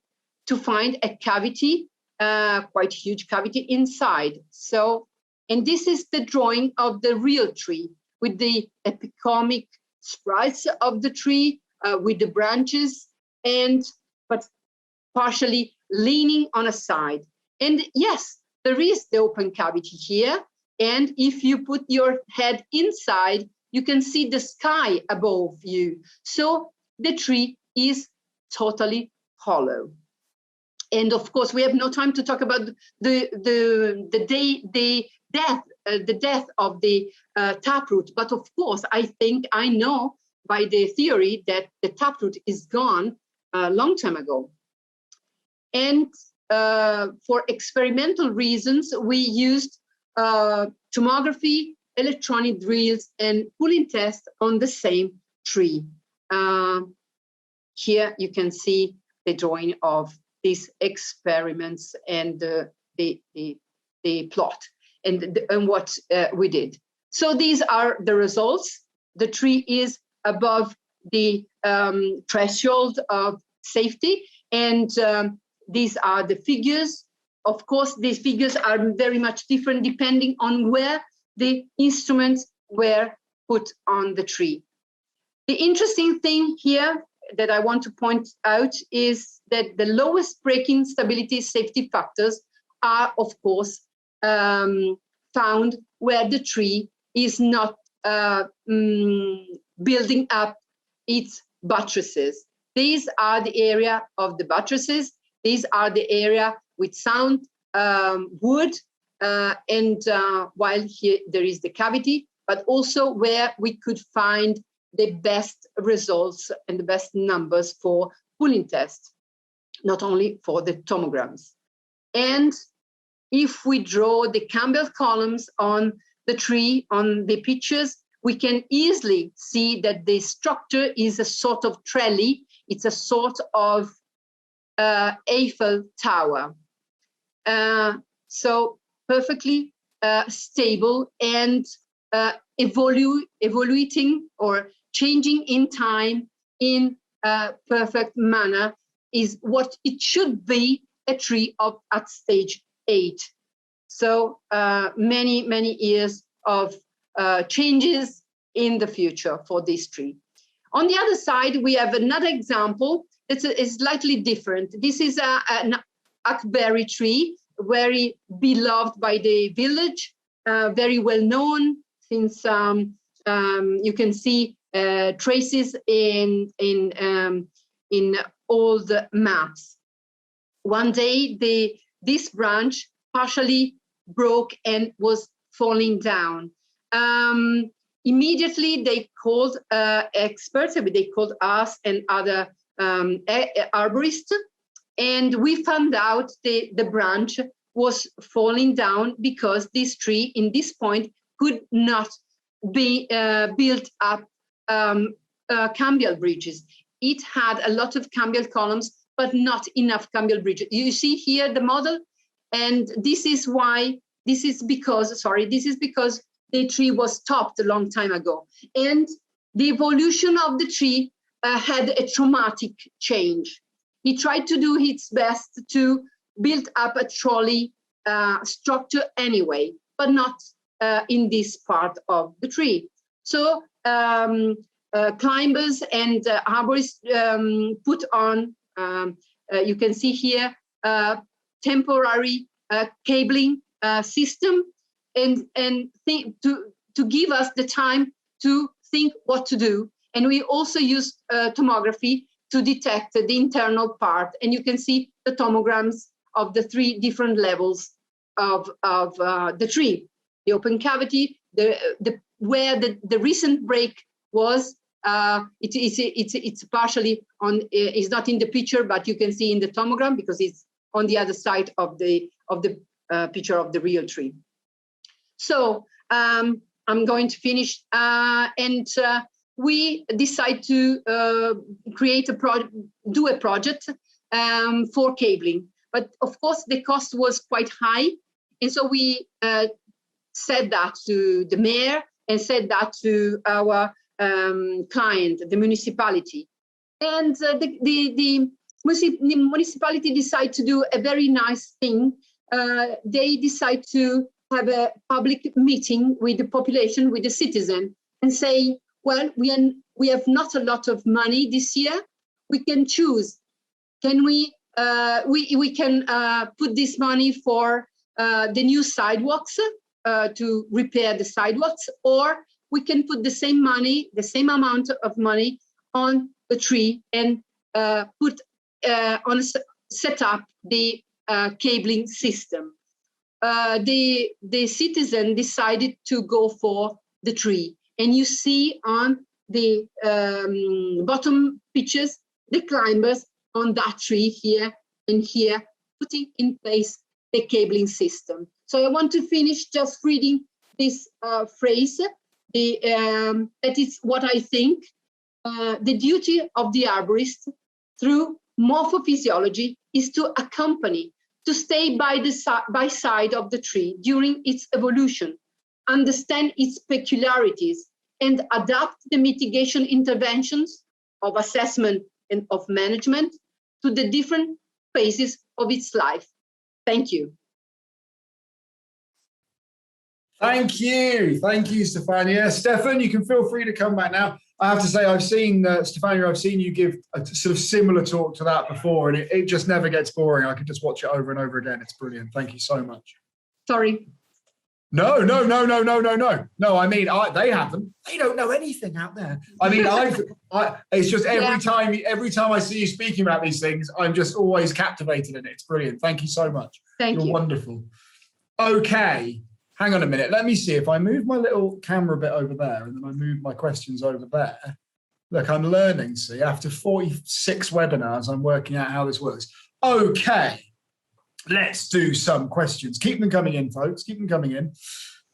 S3: to find a cavity, quite huge cavity inside. So, and this is the drawing of the real tree with the epicomic sprites of the tree, with the branches, but partially leaning on a side. And yes, there is the open cavity here. And if you put your head inside, you can see the sky above you. So the tree is totally hollow. And of course, we have no time to talk about the death of the taproot. But of course, I know by the theory that the taproot is gone a long time ago. And for experimental reasons, we used tomography, electronic drills, and pulling tests on the same tree. Here you can see the drawing of these experiments and the plot and what we did. So these are the results. The tree is above the threshold of safety, and these are the figures. Of course, these figures are very much different depending on where the instruments were put on the tree. The interesting thing here that I want to point out is that the lowest breaking stability safety factors are, of course, found where the tree is not building up its buttresses. These are the area of the buttresses. These are the area with sound wood, and while here there is the cavity, but also where we could find the best results and the best numbers for pulling tests, not only for the tomograms. And if we draw the Campbell columns on the tree, on the pictures, we can easily see that the structure is a sort of trellis. It's a sort of Eiffel Tower. So perfectly stable and evaluating or changing in time in a perfect manner is what it should be a tree at stage 8. So many years of changes in the future for this tree. On the other side, we have another example that is slightly different. This is an Akberry tree, very beloved by the village, very well known, since you can see traces in all the maps. One day, this branch partially broke and was falling down. Immediately, they called experts. They called us and other arborists, and we found out the branch was falling down because this tree, in this point, could not be built up cambial bridges. It had a lot of cambial columns, but not enough cambial bridges. You see here the model, and this is because the tree was stopped a long time ago, and the evolution of the tree had a traumatic change. He tried to do his best to build up a trolley structure anyway, but not in this part of the tree. So climbers and arborists put on, you can see here, temporary cabling system, and to give us the time to think what to do. And we also use tomography to detect the internal part. And you can see the tomograms of the 3 different levels of the tree. The open cavity, where the recent break was, it's partially on, it's not in the picture, but you can see in the tomogram because it's on the other side of the picture of the real tree. So I'm going to finish, and we decide to do a project for cabling. But of course, the cost was quite high, and so we said that to the mayor and said that to our client, the municipality. And the municipality decided to do a very nice thing. They decide to have a public meeting with the population, with the citizen, and say, well, we have not a lot of money this year. We can choose. Can we can put this money for the new sidewalks to repair the sidewalks, or we can put the same money, the same amount of money on the tree and set up the cabling system. The citizen decided to go for the tree, and you see on the bottom pictures the climbers on that tree here and here, putting in place the cabling system. So I want to finish just reading this phrase. That is what I think. The duty of the arborist through morphophysiology is to accompany, to stay by side of the tree during its evolution, understand its peculiarities, and adapt the mitigation interventions of assessment and of management to the different phases of its life. Thank you.
S1: Thank you, Stefania. Stefan, you can feel free to come back now. I have to say, I've seen, Stefania, I've seen you give a sort of similar talk to that before, and it just never gets boring. I could just watch it over and over again. It's brilliant. Thank you so much.
S3: Sorry.
S1: No. I mean, they haven't. They don't know anything out there. I mean, it's just every time I see you speaking about these things, I'm just always captivated in it. It's brilliant. Thank you so much. You're wonderful. Okay. Hang on a minute. Let me see if I move my little camera bit over there and then I move my questions over there. Look, I'm learning. See, after 46 webinars, I'm working out how this works. Okay, let's do some questions. Keep them coming in, folks. Keep them coming in.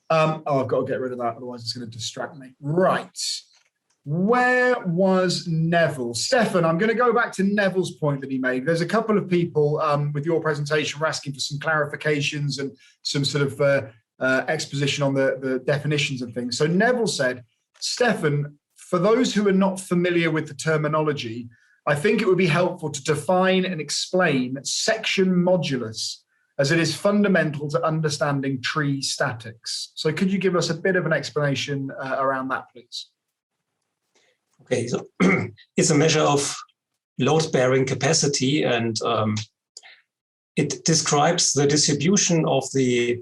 S1: I've got to get rid of that, otherwise it's going to distract me. Right. Where was Neville? Stefan, I'm going to go back to Neville's point that he made. There's a couple of people with your presentation were asking for some clarifications and some sort of exposition on the definitions of things. So Neville said, Stefan, for those who are not familiar with the terminology, I think it would be helpful to define and explain section modulus, as it is fundamental to understanding tree statics. So could you give us a bit of an explanation around that, please?
S2: Okay, so it's a measure of load-bearing capacity, and it describes the distribution of the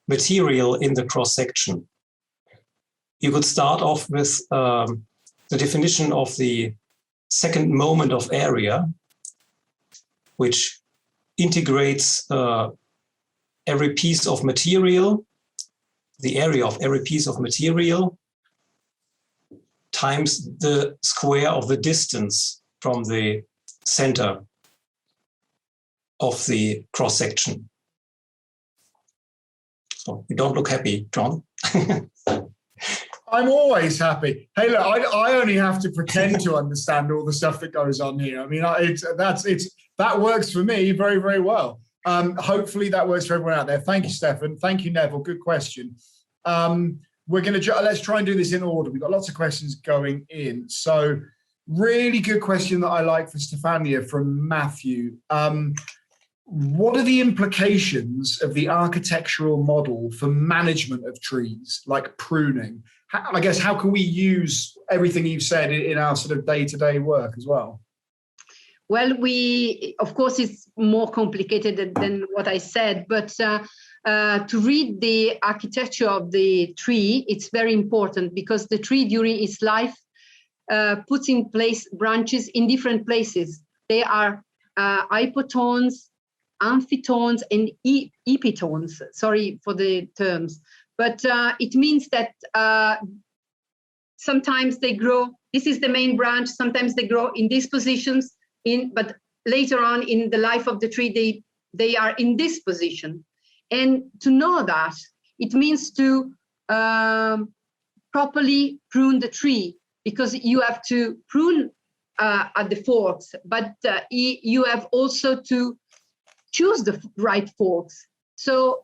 S2: material in the cross-section. You could start off with the definition of the second moment of area, which integrates every piece of material, the area of every piece of material, times the square of the distance from the center of the cross-section. So you don't look happy, John.
S1: I'm always happy. Hey, look, I only have to pretend to understand all the stuff that goes on here. I mean, that works for me very, very well. Hopefully that works for everyone out there. Thank you, Stefan. Thank you, Neville. Good question. Let's try and do this in order. We've got lots of questions going in. So really good question that I like for Stefania from Matthew. What are the implications of the architectural model for management of trees, like pruning? I guess, how can we use everything you've said in our sort of day-to-day work as well?
S3: Well, of course, it's more complicated than what I said, but to read the architecture of the tree, it's very important, because the tree during its life puts in place branches in different places. They are hypotones, amphitones, and epitones. Sorry for the terms. But it means that sometimes they grow, this is the main branch, sometimes they grow in these positions, but later on in the life of the tree, they are in this position. And to know that, it means to properly prune the tree, because you have to prune at the forks, but you have also to choose the right forks. So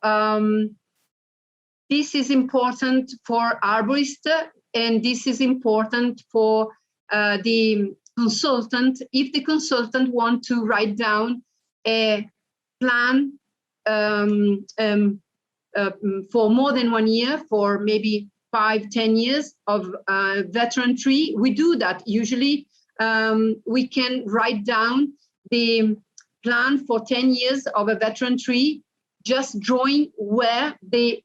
S3: this is important for arborists, and this is important for the consultant. If the consultant wants to write down a plan for more than 1 year, for maybe 5-10 years of veteran tree, we do that. Usually we can write down the plan for 10 years of a veteran tree just drawing where the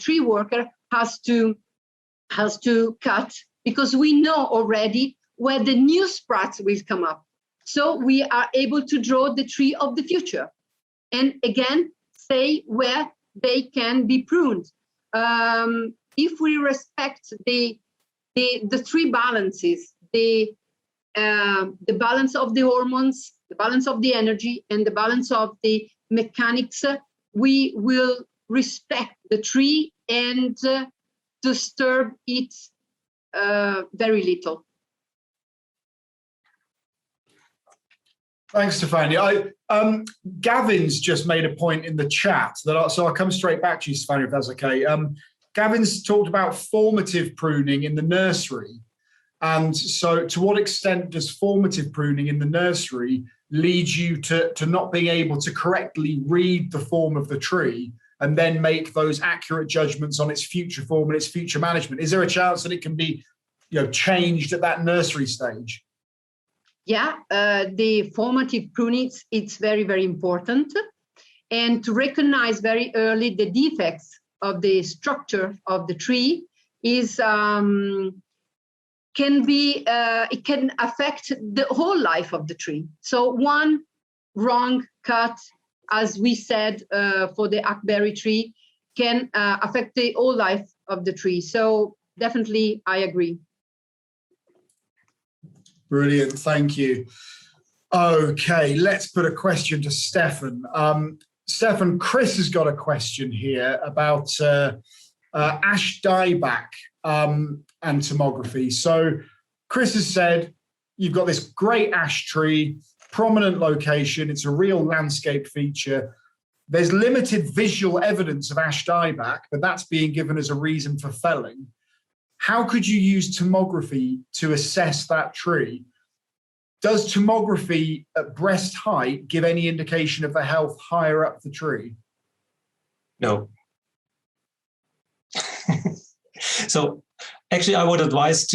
S3: tree worker has to cut, because we know already where the new sprouts will come up. So we are able to draw the tree of the future, and again say where they can be pruned. If we respect the three balances, the balance of the hormones, the balance of the energy, and the balance of the mechanics, we will respect the tree and disturb it very little.
S1: Thanks, Stefania. Gavin's just made a point in the chat so I'll come straight back to you, Stefania, if that's okay. Gavin's talked about formative pruning in the nursery. And so to what extent does formative pruning in the nursery lead you to not being able to correctly read the form of the tree and then make those accurate judgments on its future form and its future management? Is there a chance that it can be, changed at that nursery stage?
S3: Yeah, the formative pruning, it's very, very important. And to recognize very early the defects of the structure of the tree is it can affect the whole life of the tree. So one wrong cut, as we said, for the Akberry tree, can affect the whole life of the tree. So definitely, I agree.
S1: Brilliant, thank you. Okay, let's put a question to Steffen. Steffen, Chris has got a question here about ash dieback and tomography. So Chris has said, you've got this great ash tree, prominent location, it's a real landscape feature. There's limited visual evidence of ash dieback, but that's being given as a reason for felling. How could you use tomography to assess that tree? Does tomography at breast height give any indication of the health higher up the tree?
S2: No. So actually, I would advise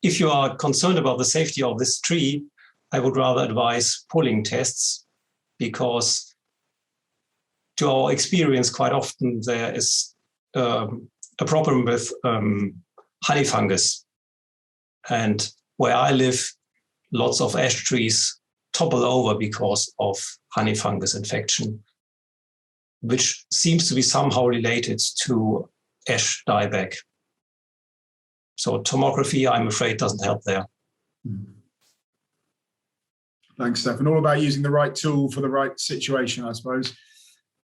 S2: if you are concerned about the safety of this tree, I would rather advise pulling tests, because to our experience, quite often there is a problem with honey fungus. And where I live, lots of ash trees topple over because of honey fungus infection, which seems to be somehow related to ash dieback. So tomography, I'm afraid, doesn't help there.
S1: Thanks, Steffen. All about using the right tool for the right situation, I suppose.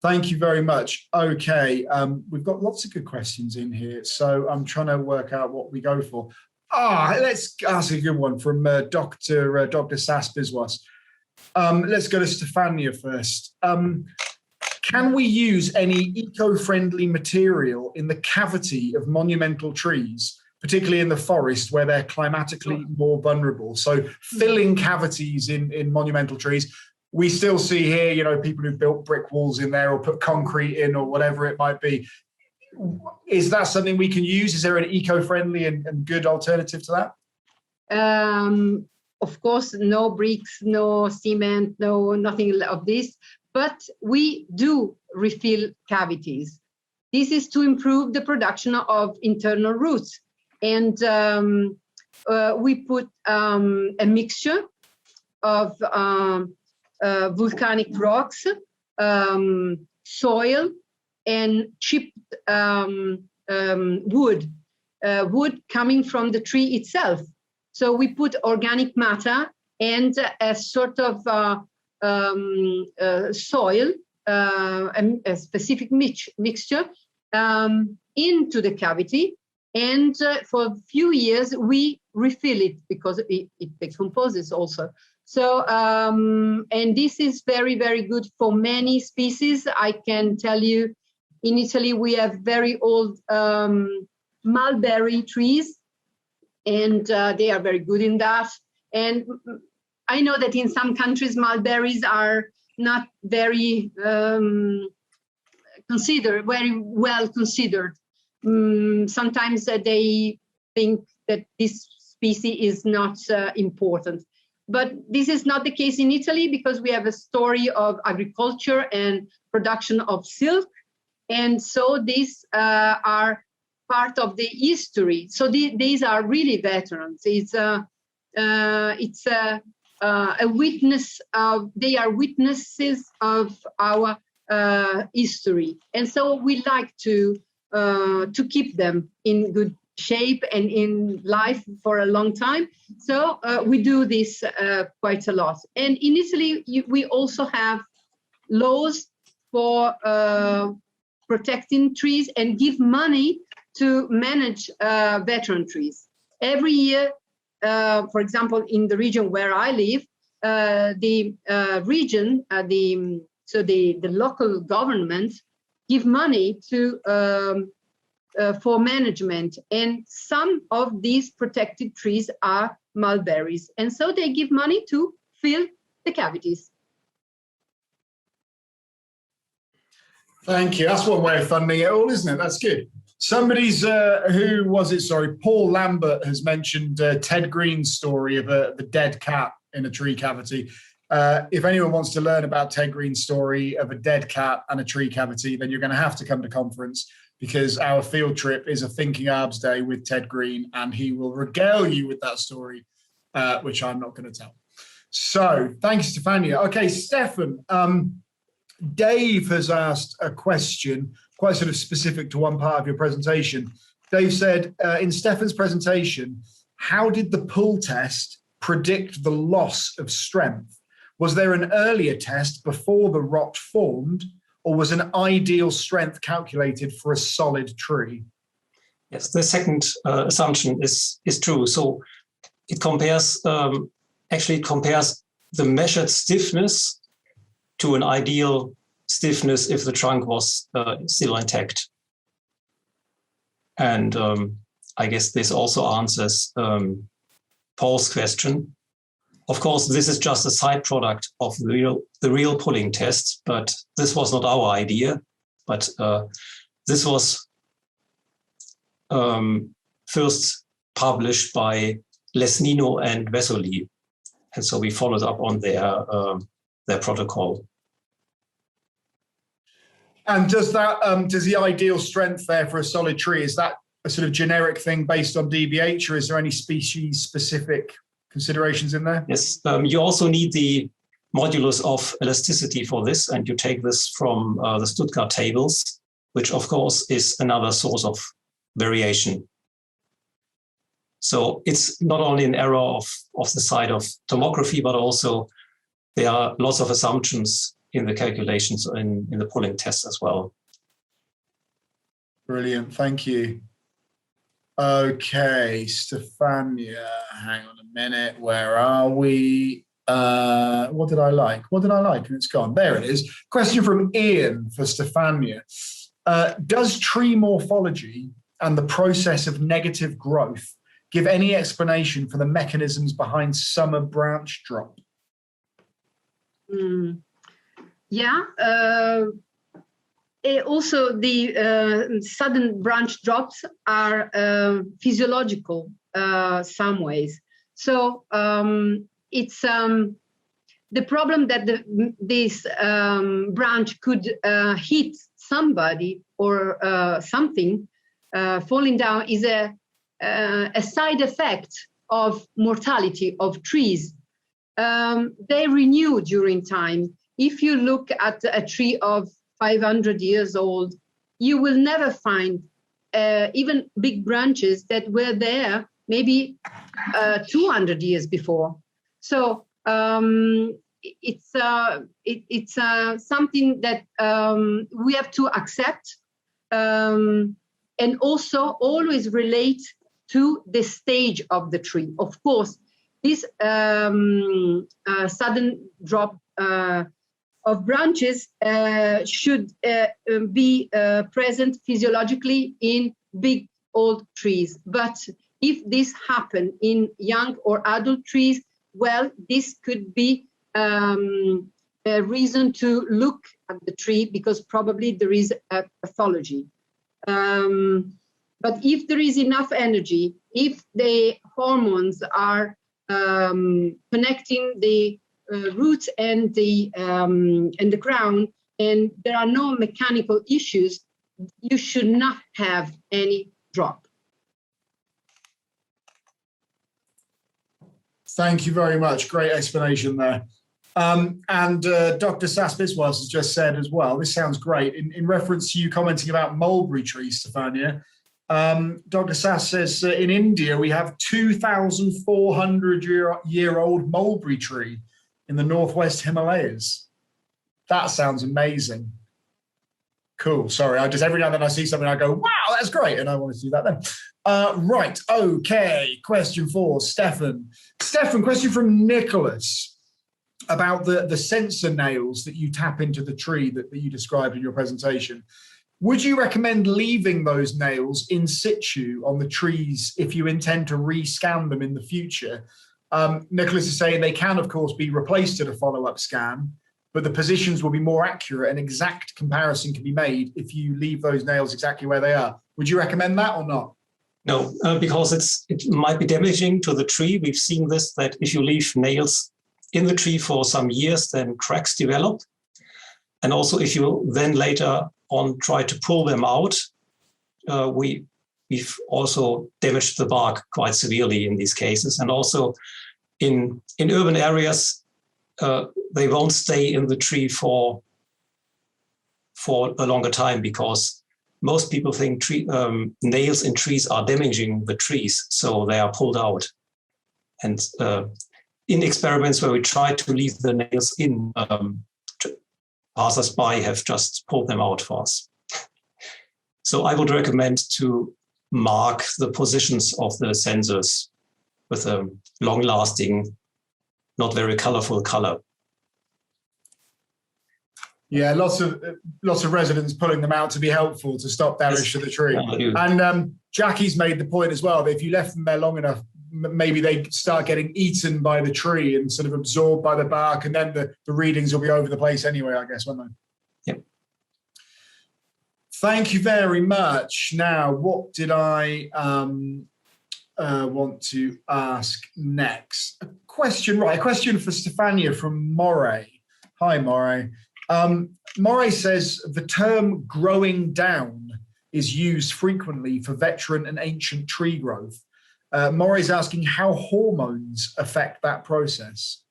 S1: Thank you very much. Okay, we've got lots of good questions in here, so I'm trying to work out what we go for. Let's ask a good one from Dr. Sas-Biswas. Let's go to Stefania first. Can we use any eco-friendly material in the cavity of monumental trees, particularly in the forest where they're climatically more vulnerable? So filling cavities in monumental trees. We still see here, people who've built brick walls in there or put concrete in or whatever it might be. Is that something we can use? Is there an eco-friendly and good alternative to that?
S3: Of course, no bricks, no cement, nothing of this. But we do refill cavities. This is to improve the production of internal roots. And we put a mixture of volcanic rocks, soil, and chipped wood coming from the tree itself. So we put organic matter and a sort of soil, a specific mixture into the cavity. And for a few years, we refill it because it decomposes also. So, and this is very, very good for many species. I can tell you, in Italy, we have very old mulberry trees, and they are very good in that. And I know that in some countries, mulberries are not very very well considered. Sometimes they think that this species is not important. But this is not the case in Italy, because we have a story of agriculture and production of silk. And so these are part of the history. So these are really veterans. It's a witness of, they are witnesses of our history. And so we like to keep them in good shape and in life for a long time. So we do this quite a lot. And in Italy, we also have laws for protecting trees and give money to manage veteran trees. Every year, for example, in the region where I live, the region, the local government give money to for management, and some of these protected trees are mulberries, and so they give money to fill the cavities.
S1: Thank you. That's one way of funding it all, isn't it? That's good. Somebody's, who was it? Sorry, Paul Lambert has mentioned Ted Green's story of the dead cat in a tree cavity. If anyone wants to learn about Ted Green's story of a dead cat and a tree cavity, then you're going to have to come to conference, because our field trip is a Thinking Arbs Day with Ted Green, and he will regale you with that story, which I'm not going to tell. So thank you, Stefania. Okay, Steffen, Dave has asked a question quite sort of specific to one part of your presentation. Dave said, in Steffen's presentation, how did the pull test predict the loss of strength? Was there an earlier test before the rot formed, or was an ideal strength calculated for a solid tree?
S2: Yes, the second assumption is true. So it compares, actually it compares the measured stiffness to an ideal stiffness if the trunk was still intact. And I guess this also answers Paul's question. Of course, this is just a side product of the real pulling test, but this was not our idea. But this was first published by Lesnino and Vesoli. And so we followed up on their protocol.
S1: And does that does the ideal strength there for a solid tree, is that a sort of generic thing based on DBH, or is there any species specific considerations in there?
S2: Yes, you also need the modulus of elasticity for this, and you take this from the Stuttgart tables, which of course is another source of variation. So it's not only an error of the side of tomography, but also there are lots of assumptions in the calculations in the pulling test as well.
S1: Brilliant, thank you. Okay, Stefania, hang on a minute, where are we? What did I like? What did I like? And it's gone. There it is. Question from Ian for Stefania. Does tree morphology and the process of negative growth give any explanation for the mechanisms behind summer branch drop?
S3: Also, the sudden branch drops are physiological some ways. So it's the problem that this branch could hit somebody or something falling down is a side effect of mortality of trees. They renew during time. If you look at a tree of 500 years old, you will never find even big branches that were there maybe 200 years before. So it's something that we have to accept, and also always relate to the stage of the tree. Of course, this sudden drop of branches should be present physiologically in big old trees. But if this happens in young or adult trees, well, this could be a reason to look at the tree, because probably there is a pathology. But if there is enough energy, if the hormones are connecting the roots and the crown, and there are no mechanical issues, you should not have any drop.
S1: Thank you very much. Great explanation there. And Dr. Sass-Biswas has just said as well, this sounds great. In reference to you commenting about mulberry trees, Stefania, Dr. Sass says in India, we have 2,400-year-old mulberry tree in the Northwest Himalayas. That sounds amazing. Cool. Sorry, I just every now and then I see something, I go, wow, that's great. And I want to do that then. Right. Okay. Question 4, Steffen. Steffen, question from Nicholas about the sensor nails that you tap into the tree that you described in your presentation. Would you recommend leaving those nails in situ on the trees if you intend to rescan them in the future? Nicholas is saying they can, of course, be replaced at a follow-up scan, but the positions will be more accurate and exact comparison can be made if you leave those nails exactly where they are. Would you recommend that or not?
S2: No, because it might be damaging to the tree. We've seen this, that if you leave nails in the tree for some years, then cracks develop. And also if you then later on try to pull them out, we've also damaged the bark quite severely in these cases. And also in urban areas, they won't stay in the tree for a longer time, because most people think nails in trees are damaging the trees, so they are pulled out. And in experiments where we try to leave the nails in, passers-by have just pulled them out for us. So I would recommend to mark the positions of the sensors with a long-lasting, not very colorful color.
S1: Yeah, lots of residents pulling them out to be helpful to stop damage to the tree. And Jackie's made the point as well that if you left them there long enough, maybe they start getting eaten by the tree and sort of absorbed by the bark, and then the readings will be over the place anyway, I guess, won't they?
S2: Yep.
S1: Thank you very much. Now, what did I want to ask next? A question for Stefania from Moray. Hi, Moray. Moray says the term growing down is used frequently for veteran and ancient tree growth. Moray's asking how hormones affect that process.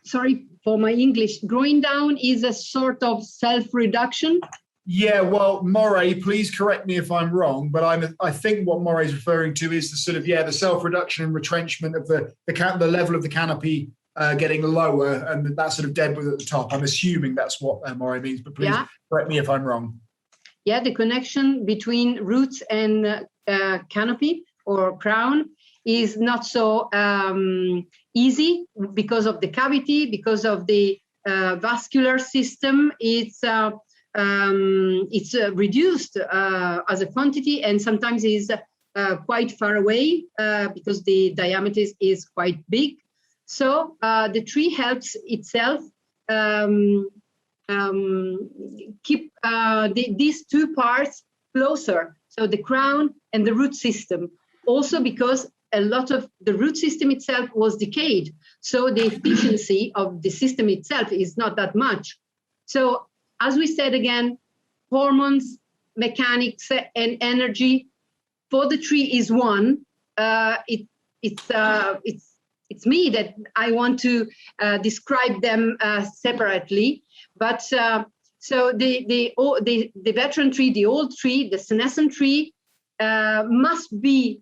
S3: Sorry for my English. Growing down is a sort of self-reduction.
S1: Yeah, well, Moray, please correct me if I'm wrong, but I think what Moray's referring to is the sort of, the self-reduction and retrenchment of the level of the canopy getting lower, and that sort of deadwood at the top. I'm assuming that's what Moray means, but please correct me if I'm wrong.
S3: Yeah, the connection between roots and canopy or crown is not so easy because of the cavity, because of the vascular system. It's reduced as a quantity, and sometimes is quite far away because the diameter is quite big. So the tree helps itself keep these two parts closer, so the crown and the root system. Also because a lot of the root system itself was decayed, so the efficiency of the system itself is not that much. So as we said again, hormones, mechanics, and energy for the tree is one. It's me that I want to describe them separately. But so the veteran tree, the old tree, the senescent tree must be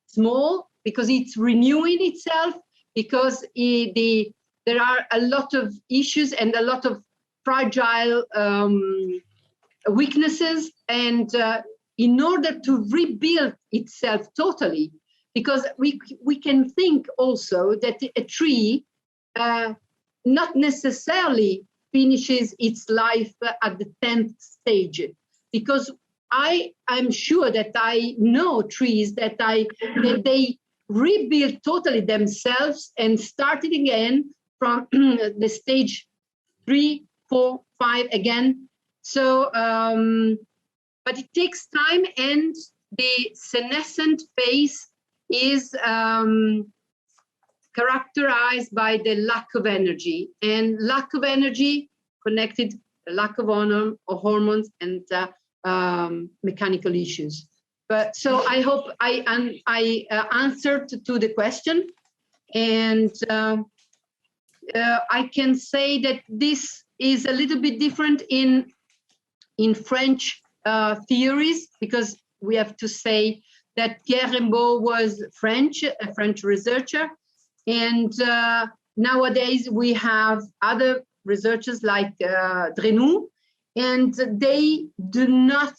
S3: small because it's renewing itself, because there are a lot of issues and a lot of fragile weaknesses, and in order to rebuild itself totally, because we can think also that a tree not necessarily finishes its life at the 10th stage, because I'm sure that I know trees that they rebuild totally themselves and started again from the stage 3, 4, 5 again. So, but it takes time, and the senescent phase is characterized by the lack of energy, and lack of energy connected the lack of hormones and mechanical issues. But so I hope I answered to the question, and I can say that this is a little bit different in French theories, because we have to say that Pierre Rimbaud was French, a French researcher, and nowadays we have other researchers like Drenoux, and they do not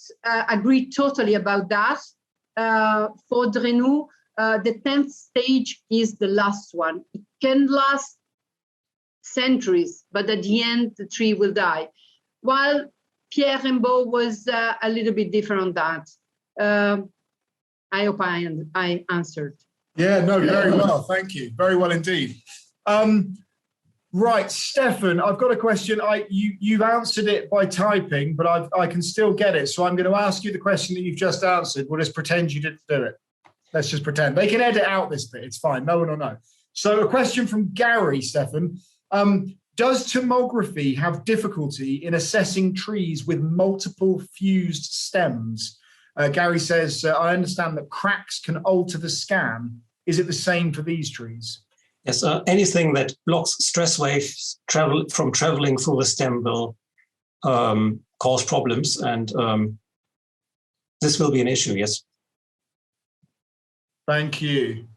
S3: agree totally about that. For Drenoux, the 10th stage is the last one. It can last centuries, but at the end, the tree will die. While Pierre Rimbaud was a little bit different on that. I hope I answered.
S1: Yeah, no, very well. Thank you. Very well indeed. Right, Steffen, I've got a question. You've answered it by typing, but I can still get it. So I'm going to ask you the question that you've just answered. We'll just pretend you didn't do it. Let's just pretend. They can edit out this bit. It's fine. No one will know. So a question from Gary, Steffen. Does tomography have difficulty in assessing trees with multiple fused stems? Gary says, I understand that cracks can alter the scan. Is it the same for these trees?
S2: Yes, anything that blocks stress waves traveling through the stem will cause problems, and this will be an issue, yes.
S1: Thank you.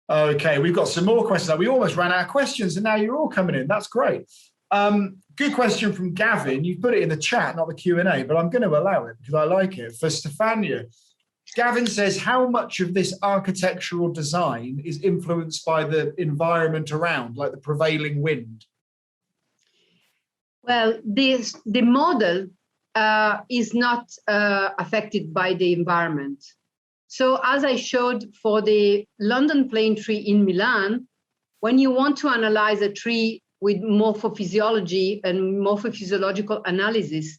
S1: Okay, we've got some more questions. We almost ran out of questions, and now you're all coming in. That's great. Good question from Gavin. You put it in the chat, not the Q&A, but I'm going to allow it because I like it. For Stefania, Gavin says, how much of this architectural design is influenced by the environment around, like the prevailing wind?
S3: Well, the model is not affected by the environment. So as I showed for the London plane tree in Milan, when you want to analyze a tree with morphophysiology and morphophysiological analysis,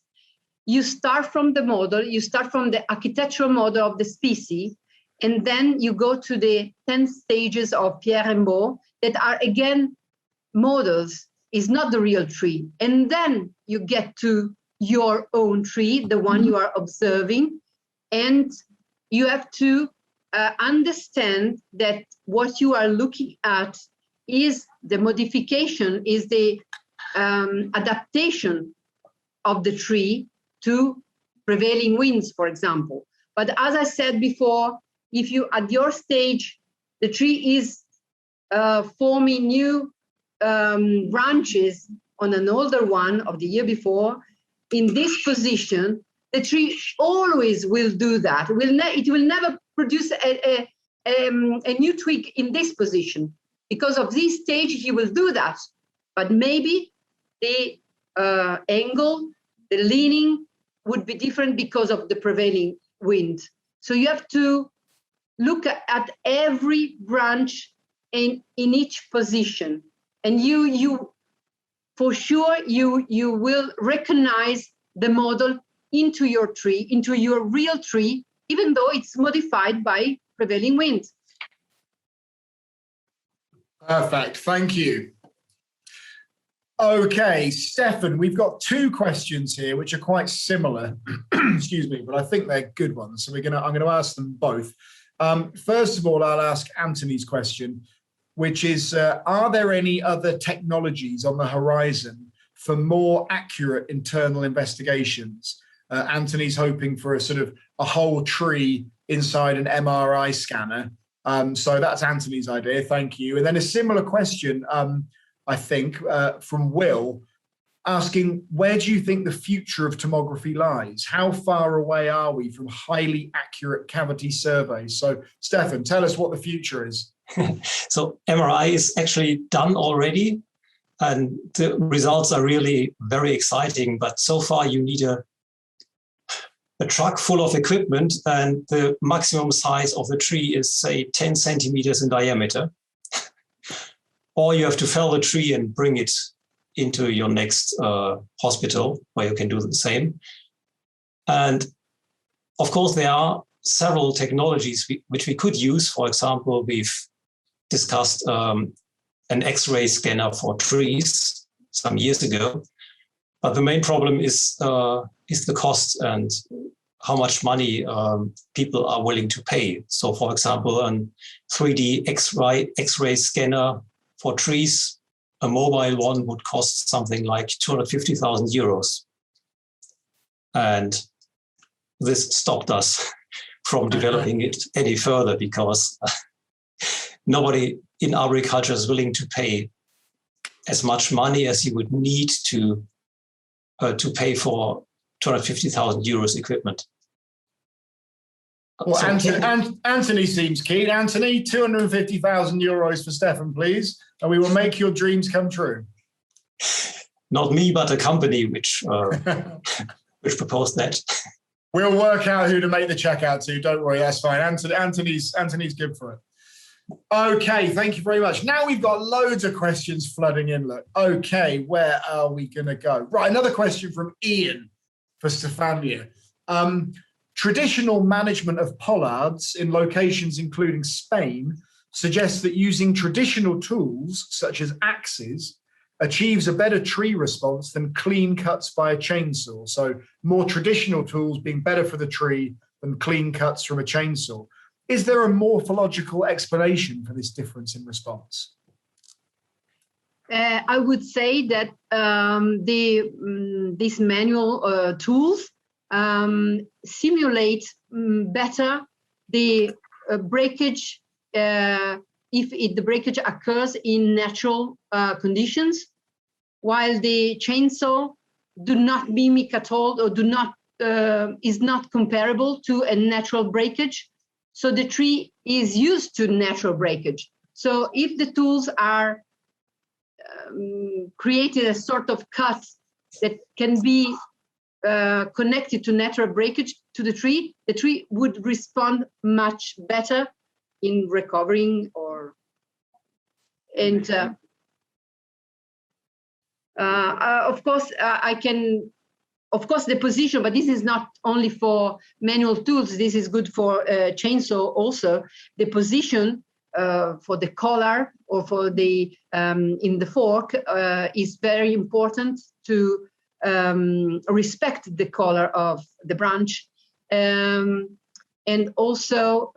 S3: you start from the model, you start from the architectural model of the species, and then you go to the 10 stages of Pierre Rimbaud that are, again, models, is not the real tree. And then you get to your own tree, the one you are observing, and you have to understand that what you are looking at is the modification, is the adaptation of the tree to prevailing winds, for example. But as I said before, if you, at your stage, the tree is forming new branches on an older one of the year before, in this position, the tree always will do that. It will never produce a new twig in this position. Because of this stage, he will do that. But maybe the angle, the leaning would be different because of the prevailing wind. So you have to look at every branch in each position. And you for sure, you will recognize the model into your tree, into your real tree, even though it's modified by prevailing winds.
S1: Perfect, thank you. Okay, Steffen, we've got two questions here which are quite similar, excuse me, but I think they're good ones. So I'm gonna ask them both. First of all, I'll ask Anthony's question, which is, are there any other technologies on the horizon for more accurate internal investigations? Anthony's hoping for a whole tree inside an MRI scanner. So that's Anthony's idea, thank you. And then a similar question, I think, from Will, asking, where do you think the future of tomography lies? How far away are we from highly accurate cavity surveys? So Steffen, tell us what the future is.
S2: So MRI is actually done already, and the results are really very exciting, but so far you need a truck full of equipment, and the maximum size of the tree is, say, 10 centimeters in diameter. Or you have to fell the tree and bring it into your next hospital where you can do the same. And of course, there are several technologies which we could use. For example, we've discussed an X-ray scanner for trees some years ago. But the main problem is the cost and how much money people are willing to pay. So, for example, a 3D X-ray scanner for trees, a mobile one would cost something like 250,000 euros. And this stopped us from developing it any further because nobody in arboriculture is willing to pay as much money as you would need to pay for 250,000 euros equipment.
S1: Well, so Anthony seems keen. Anthony, 250,000 euros for Steffen, please, and we will make your dreams come true.
S2: Not me, but a company which proposed that.
S1: We'll work out who to make the check out to. Don't worry, that's fine. Anthony's good for it. Okay, thank you very much. Now we've got loads of questions flooding in. Look, okay, where are we going to go? Right, another question from Ian for Stefania. Traditional management of pollards in locations including Spain suggests that using traditional tools such as axes achieves a better tree response than clean cuts by a chainsaw. So more traditional tools being better for the tree than clean cuts from a chainsaw. Is there a morphological explanation for this difference in response?
S3: I would say that these manual tools simulate better the breakage if the breakage occurs in natural conditions, while the chainsaw do not mimic at all or is not comparable to a natural breakage. So the tree is used to natural breakage. So if the tools are created a sort of cut that can be connected to natural breakage to the tree would respond much better in recovering of course the position, but this is not only for manual tools, this is good for chainsaw also. The position for the collar or for the in the fork is very important to respect the color of the branch. And also,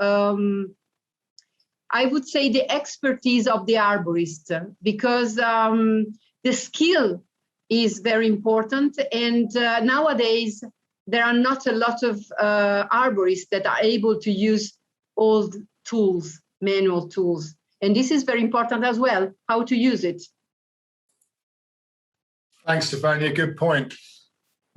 S3: I would say the expertise of the arborist, because the skill is very important. And nowadays, there are not a lot of arborists that are able to use old tools, manual tools. And this is very important as well, how to use it.
S1: Thanks, Stefania. Good point.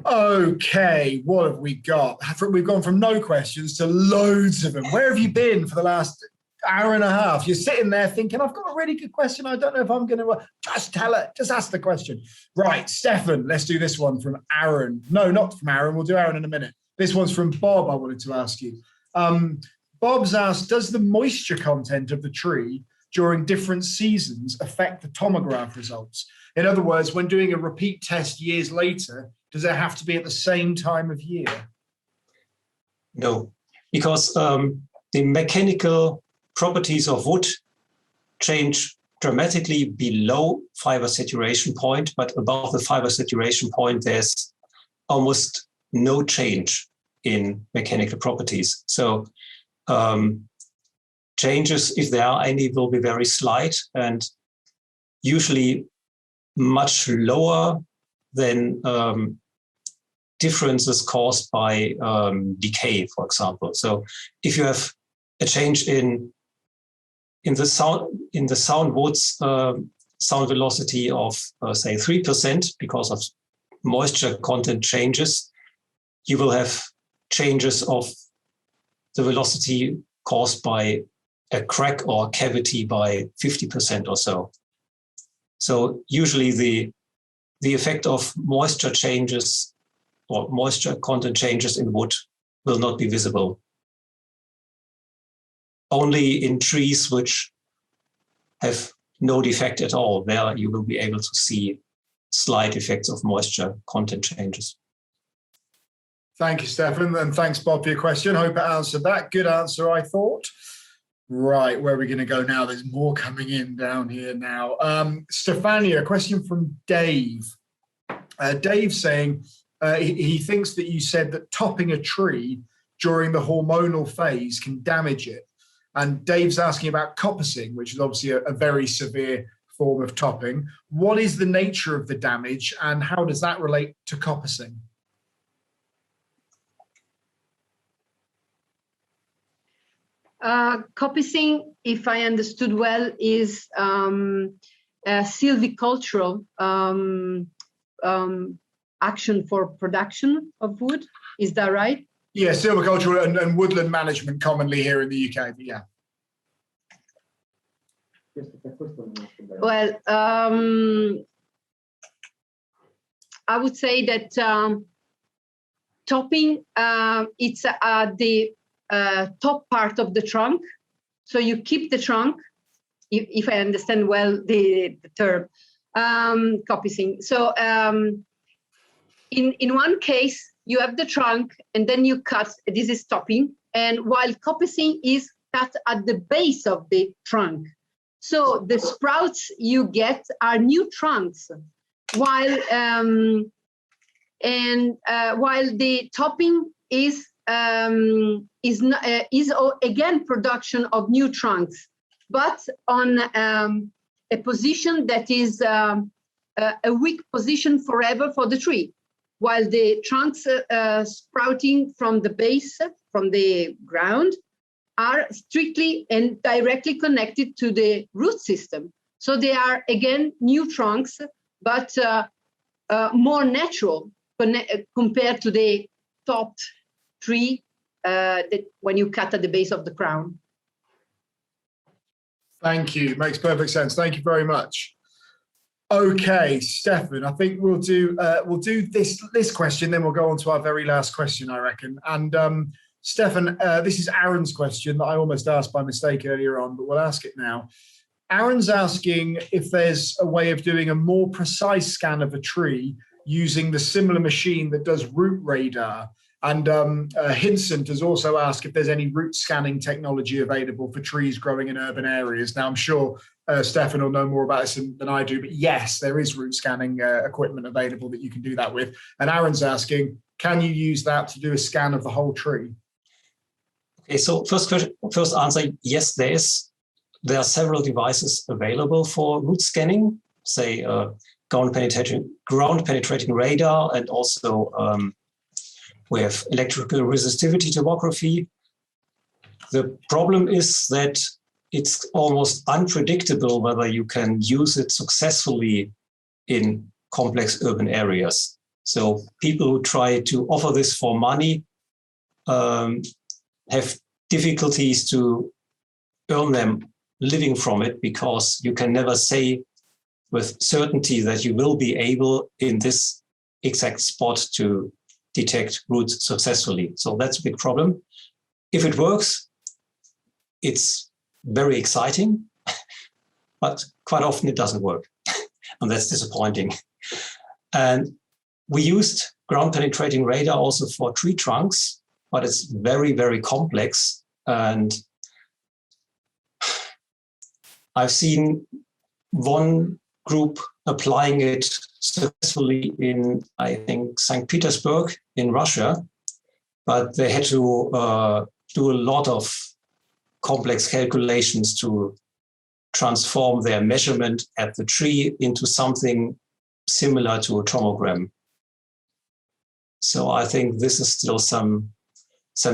S1: Okay, what have we got? We've gone from no questions to loads of them. Where have you been for the last hour and a half? You're sitting there thinking, I've got a really good question. I don't know if I'm going to... Just tell it. Just ask the question. Right, Steffen, let's do this one from Aaron. No, not from Aaron. We'll do Aaron in a minute. This one's from Bob, I wanted to ask you. Bob's asked, does the moisture content of the tree during different seasons affect the tomograph results? In other words, when doing a repeat test years later, does it have to be at the same time of year?
S2: No, because the mechanical properties of wood change dramatically below fiber saturation point, but above the fiber saturation point, there's almost no change in mechanical properties. So changes, if there are any, will be very slight and usually much lower than differences caused by decay, for example. So if you have a change in the sound woods sound velocity of say 3% because of moisture content changes, you will have changes of the velocity caused by a crack or cavity by 50% or so. So usually the effect of moisture changes or moisture content changes in wood will not be visible. Only in trees which have no defect at all, there you will be able to see slight effects of moisture content changes.
S1: Thank you, Steffen, and thanks, Bob, for your question. Hope it answered that. Good answer, I thought. Right, where are we going to go now? There's more coming in down here now. Stefania, a question from Dave. Dave saying he thinks that you said that topping a tree during the hormonal phase can damage it. And Dave's asking about coppicing, which is obviously a very severe form of topping. What is the nature of the damage and how does that relate to coppicing?
S3: Coppicing, if I understood well, is silvicultural action for production of wood. Is that right?
S1: Yeah, silvicultural and woodland management commonly here in the UK, but yeah.
S3: Well, I would say that topping, it's the top part of the trunk. So you keep the trunk, if I understand well the term, coppicing. So in one case, you have the trunk and then you cut, this is topping, and while coppicing is cut at the base of the trunk. So the sprouts you get are new trunks, while the topping is again production of new trunks, but on a position that is a weak position forever for the tree, while the trunks sprouting from the base, from the ground, are strictly and directly connected to the root system. So they are, again, new trunks, but more natural compared to the topped tree that when you cut at the base of the crown.
S1: Thank you. Makes perfect sense. Thank you very much. Okay, Steffen, I think we'll do this question, then we'll go on to our very last question, I reckon. And Steffen, this is Aaron's question that I almost asked by mistake earlier on, but we'll ask it now. Aaron's asking if there's a way of doing a more precise scan of a tree using the similar machine that does root radar. And Hinsent has also asked if there's any root scanning technology available for trees growing in urban areas. Now, I'm sure Steffen will know more about this than I do, but yes, there is root scanning equipment available that you can do that with. And Aaron's asking, can you use that to do a scan of the whole tree?
S2: Okay, so first answer, yes, there are several devices available for root scanning, say ground penetrating radar, and also we have electrical resistivity tomography. The problem is that it's almost unpredictable whether you can use it successfully in complex urban areas. So people who try to offer this for money have difficulties to earn them living from it, because you can never say with certainty that you will be able in this exact spot to detect roots successfully. So that's a big problem. If it works, it's very exciting, but quite often it doesn't work. And that's disappointing. And we used ground penetrating radar also for tree trunks, but it's very, very complex. And I've seen one group applying it successfully in, I think, St. Petersburg in Russia, but they had to do a lot of complex calculations to transform their measurement at the tree into something similar to a tomogram. So I think this is still some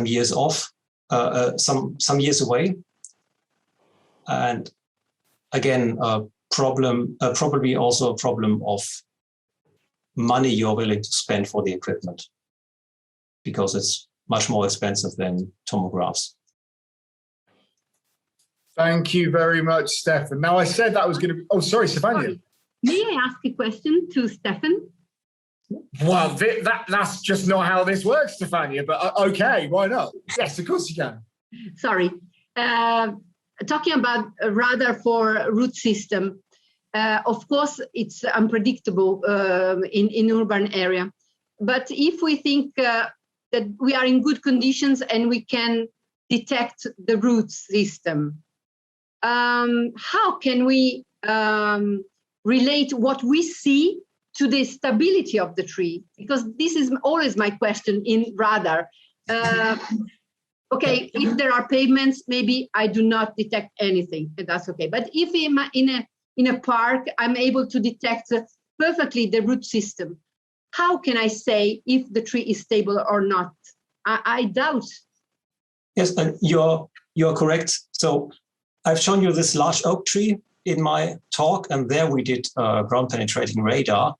S2: years off, some years away. And again, probably also a problem of money you're willing to spend for the equipment, because it's much more expensive than tomographs.
S1: Thank you very much, Steffen. Now, I said that was going to be... Oh, sorry, Stefania.
S3: May I ask a question to Steffen?
S1: Well, that's just not how this works, Stefania, but okay, why not? Yes, of course you can.
S3: Sorry. Talking about radar for root system, of course, it's unpredictable in urban area. But if we think that we are in good conditions and we can detect the root system. How can we relate what we see to the stability of the tree? Because this is always my question in radar. Okay, if there are pavements, maybe I do not detect anything, and that's okay. But if in a park, I'm able to detect perfectly the root system, how can I say if the tree is stable or not? I doubt.
S2: Yes, and you're correct. So I've shown you this large oak tree in my talk, and there we did ground penetrating radar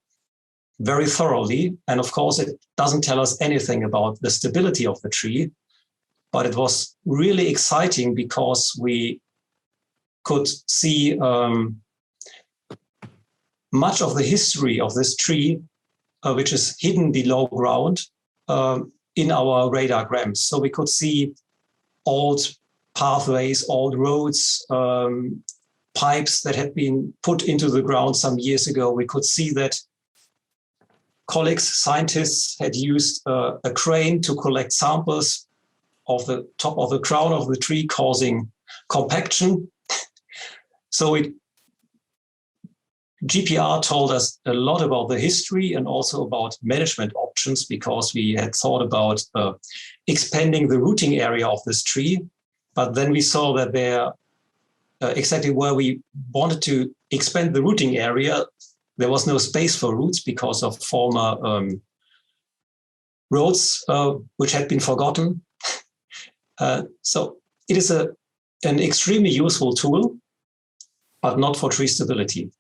S2: very thoroughly. And of course, it doesn't tell us anything about the stability of the tree, but it was really exciting because we could see much of the history of this tree, which is hidden below ground in our radargrams. So we could see old pathways, old roads, pipes that had been put into the ground some years ago. We could see that colleagues, scientists had used a crane to collect samples of the top of the crown of the tree, causing compaction. So GPR told us a lot about the history and also about management options, because we had thought about expanding the rooting area of this tree. But then we saw that there, exactly where we wanted to expand the rooting area, there was no space for roots because of former roads which had been forgotten. So it is an extremely useful tool, but not for tree stability.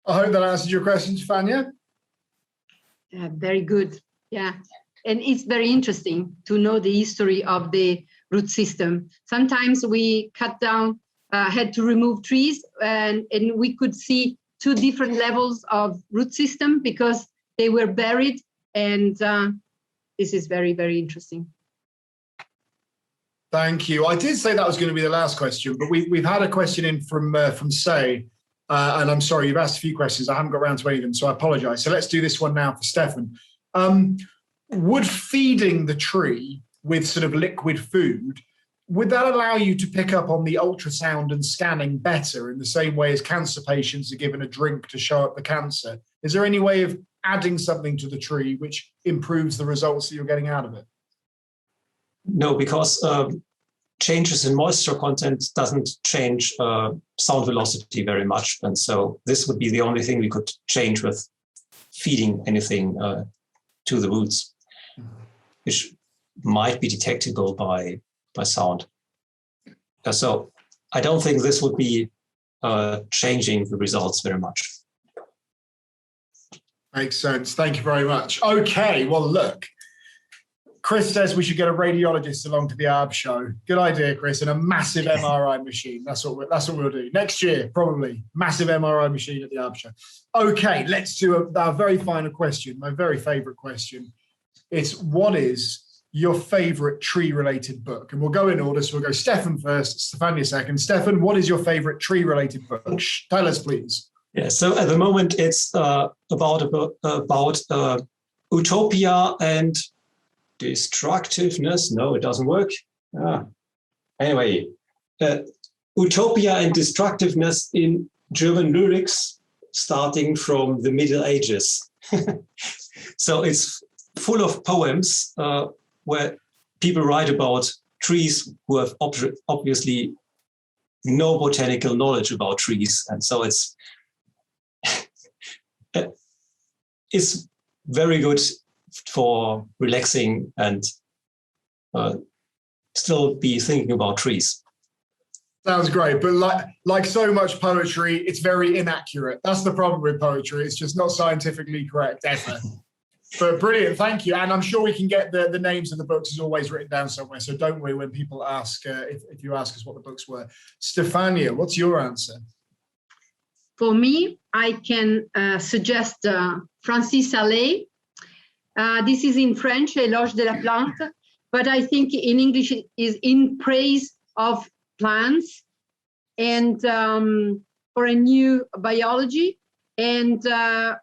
S1: I hope that answered your question, Stefania.
S3: Very good. Yeah. And it's very interesting to know the history of the root system. Sometimes we cut down, had to remove trees, and we could see two different levels of root system because they were buried. And this is very, very interesting.
S1: Thank you. I did say that was going to be the last question, but we've had a question in from Say, and I'm sorry, you've asked a few questions. I haven't got around to any of them, so I apologize. So let's do this one now for Steffen. Would feeding the tree with sort of liquid food, would that allow you to pick up on the ultrasound and scanning better in the same way as cancer patients are given a drink to show up the cancer? Is there any way of adding something to the tree which improves the results that you're getting out of it?
S2: No, because changes in moisture content doesn't change sound velocity very much. And so this would be the only thing we could change with feeding anything to the roots, which might be detectable by sound. So I don't think this would be changing the results very much.
S1: Makes sense. Thank you very much. Okay, well, look, Chris says we should get a radiologist along to the ARB show. Good idea, Chris, and a massive MRI machine. That's what we'll do. Next year, probably. Massive MRI machine at the ARB show. Okay, let's do our very final question, my very favorite question. It's, what is your favorite tree-related book? And we'll go in order. So we'll go Steffen first, Stefania second. Steffen, what is your favorite tree-related book? Tell us, please.
S2: Yeah, so at the moment, it's about utopia and destructiveness. No, it doesn't work. Anyway, utopia and destructiveness in German lyrics starting from the Middle Ages. So it's full of poems where people write about trees who have obviously no botanical knowledge about trees. And so it's very good for relaxing and still be thinking about trees.
S1: Sounds great, but like so much poetry, it's very inaccurate. That's the problem with poetry. It's just not scientifically correct ever. But brilliant, thank you. And I'm sure we can get the names of the books is always written down somewhere. So don't worry when people ask, if you ask us what the books were. Stefania, what's your answer?
S3: For me, I can suggest Francis Allais. This is in French, Éloge de la plante, but I think in English it is In Praise of Plants, and for a new biology. And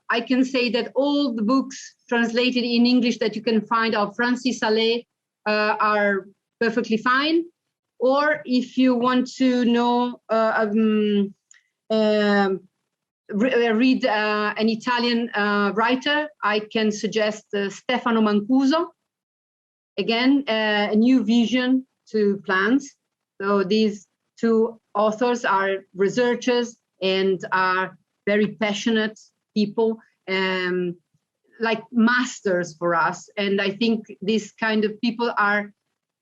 S3: I can say that all the books translated in English that you can find of Francis Allais are perfectly fine. Or if you want to know, read an Italian writer, I can suggest Stefano Mancuso. Again, a new vision to plants. So these two authors are researchers and are very passionate people, like masters for us. And I think these kind of people are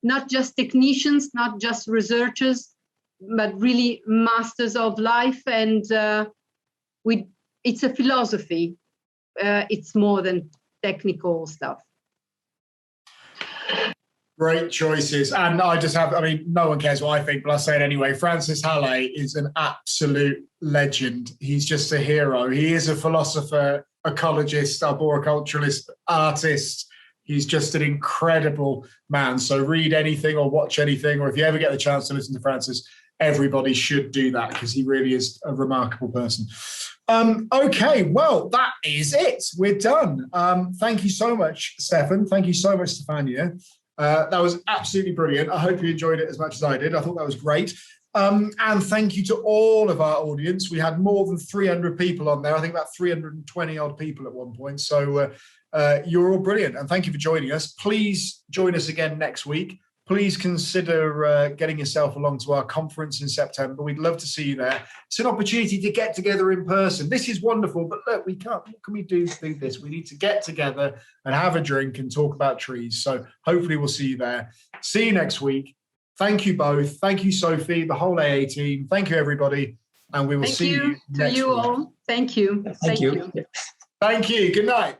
S3: not just technicians, not just researchers, but really masters of life. And it's a philosophy. It's more than technical stuff.
S1: Great choices. And no one cares what I think, but I'll say it anyway. Francis Allais is an absolute legend. He's just a hero. He is a philosopher, ecologist, arboriculturalist, artist. He's just an incredible man. So read anything or watch anything, or if you ever get the chance to listen to Francis, everybody should do that because he really is a remarkable person. Okay, well, that is it. We're done. Thank you so much, Steffen. Thank you so much, Stefania. That was absolutely brilliant. I hope you enjoyed it as much as I did. I thought that was great. And thank you to all of our audience. We had more than 300 people on there. I think about 320 odd people at one point. So you're all brilliant. And thank you for joining us. Please join us again next week. Please consider getting yourself along to our conference in September. We'd love to see you there. It's an opportunity to get together in person. This is wonderful, but look, we can't. What can we do this? We need to get together and have a drink and talk about trees. So hopefully we'll see you there. See you next week. Thank you both. Thank you, Sophie, the whole AA team. Thank you, everybody. And we will see you next week.
S3: Thank you all. Thank you.
S2: Thank you.
S1: Thank you. Good night.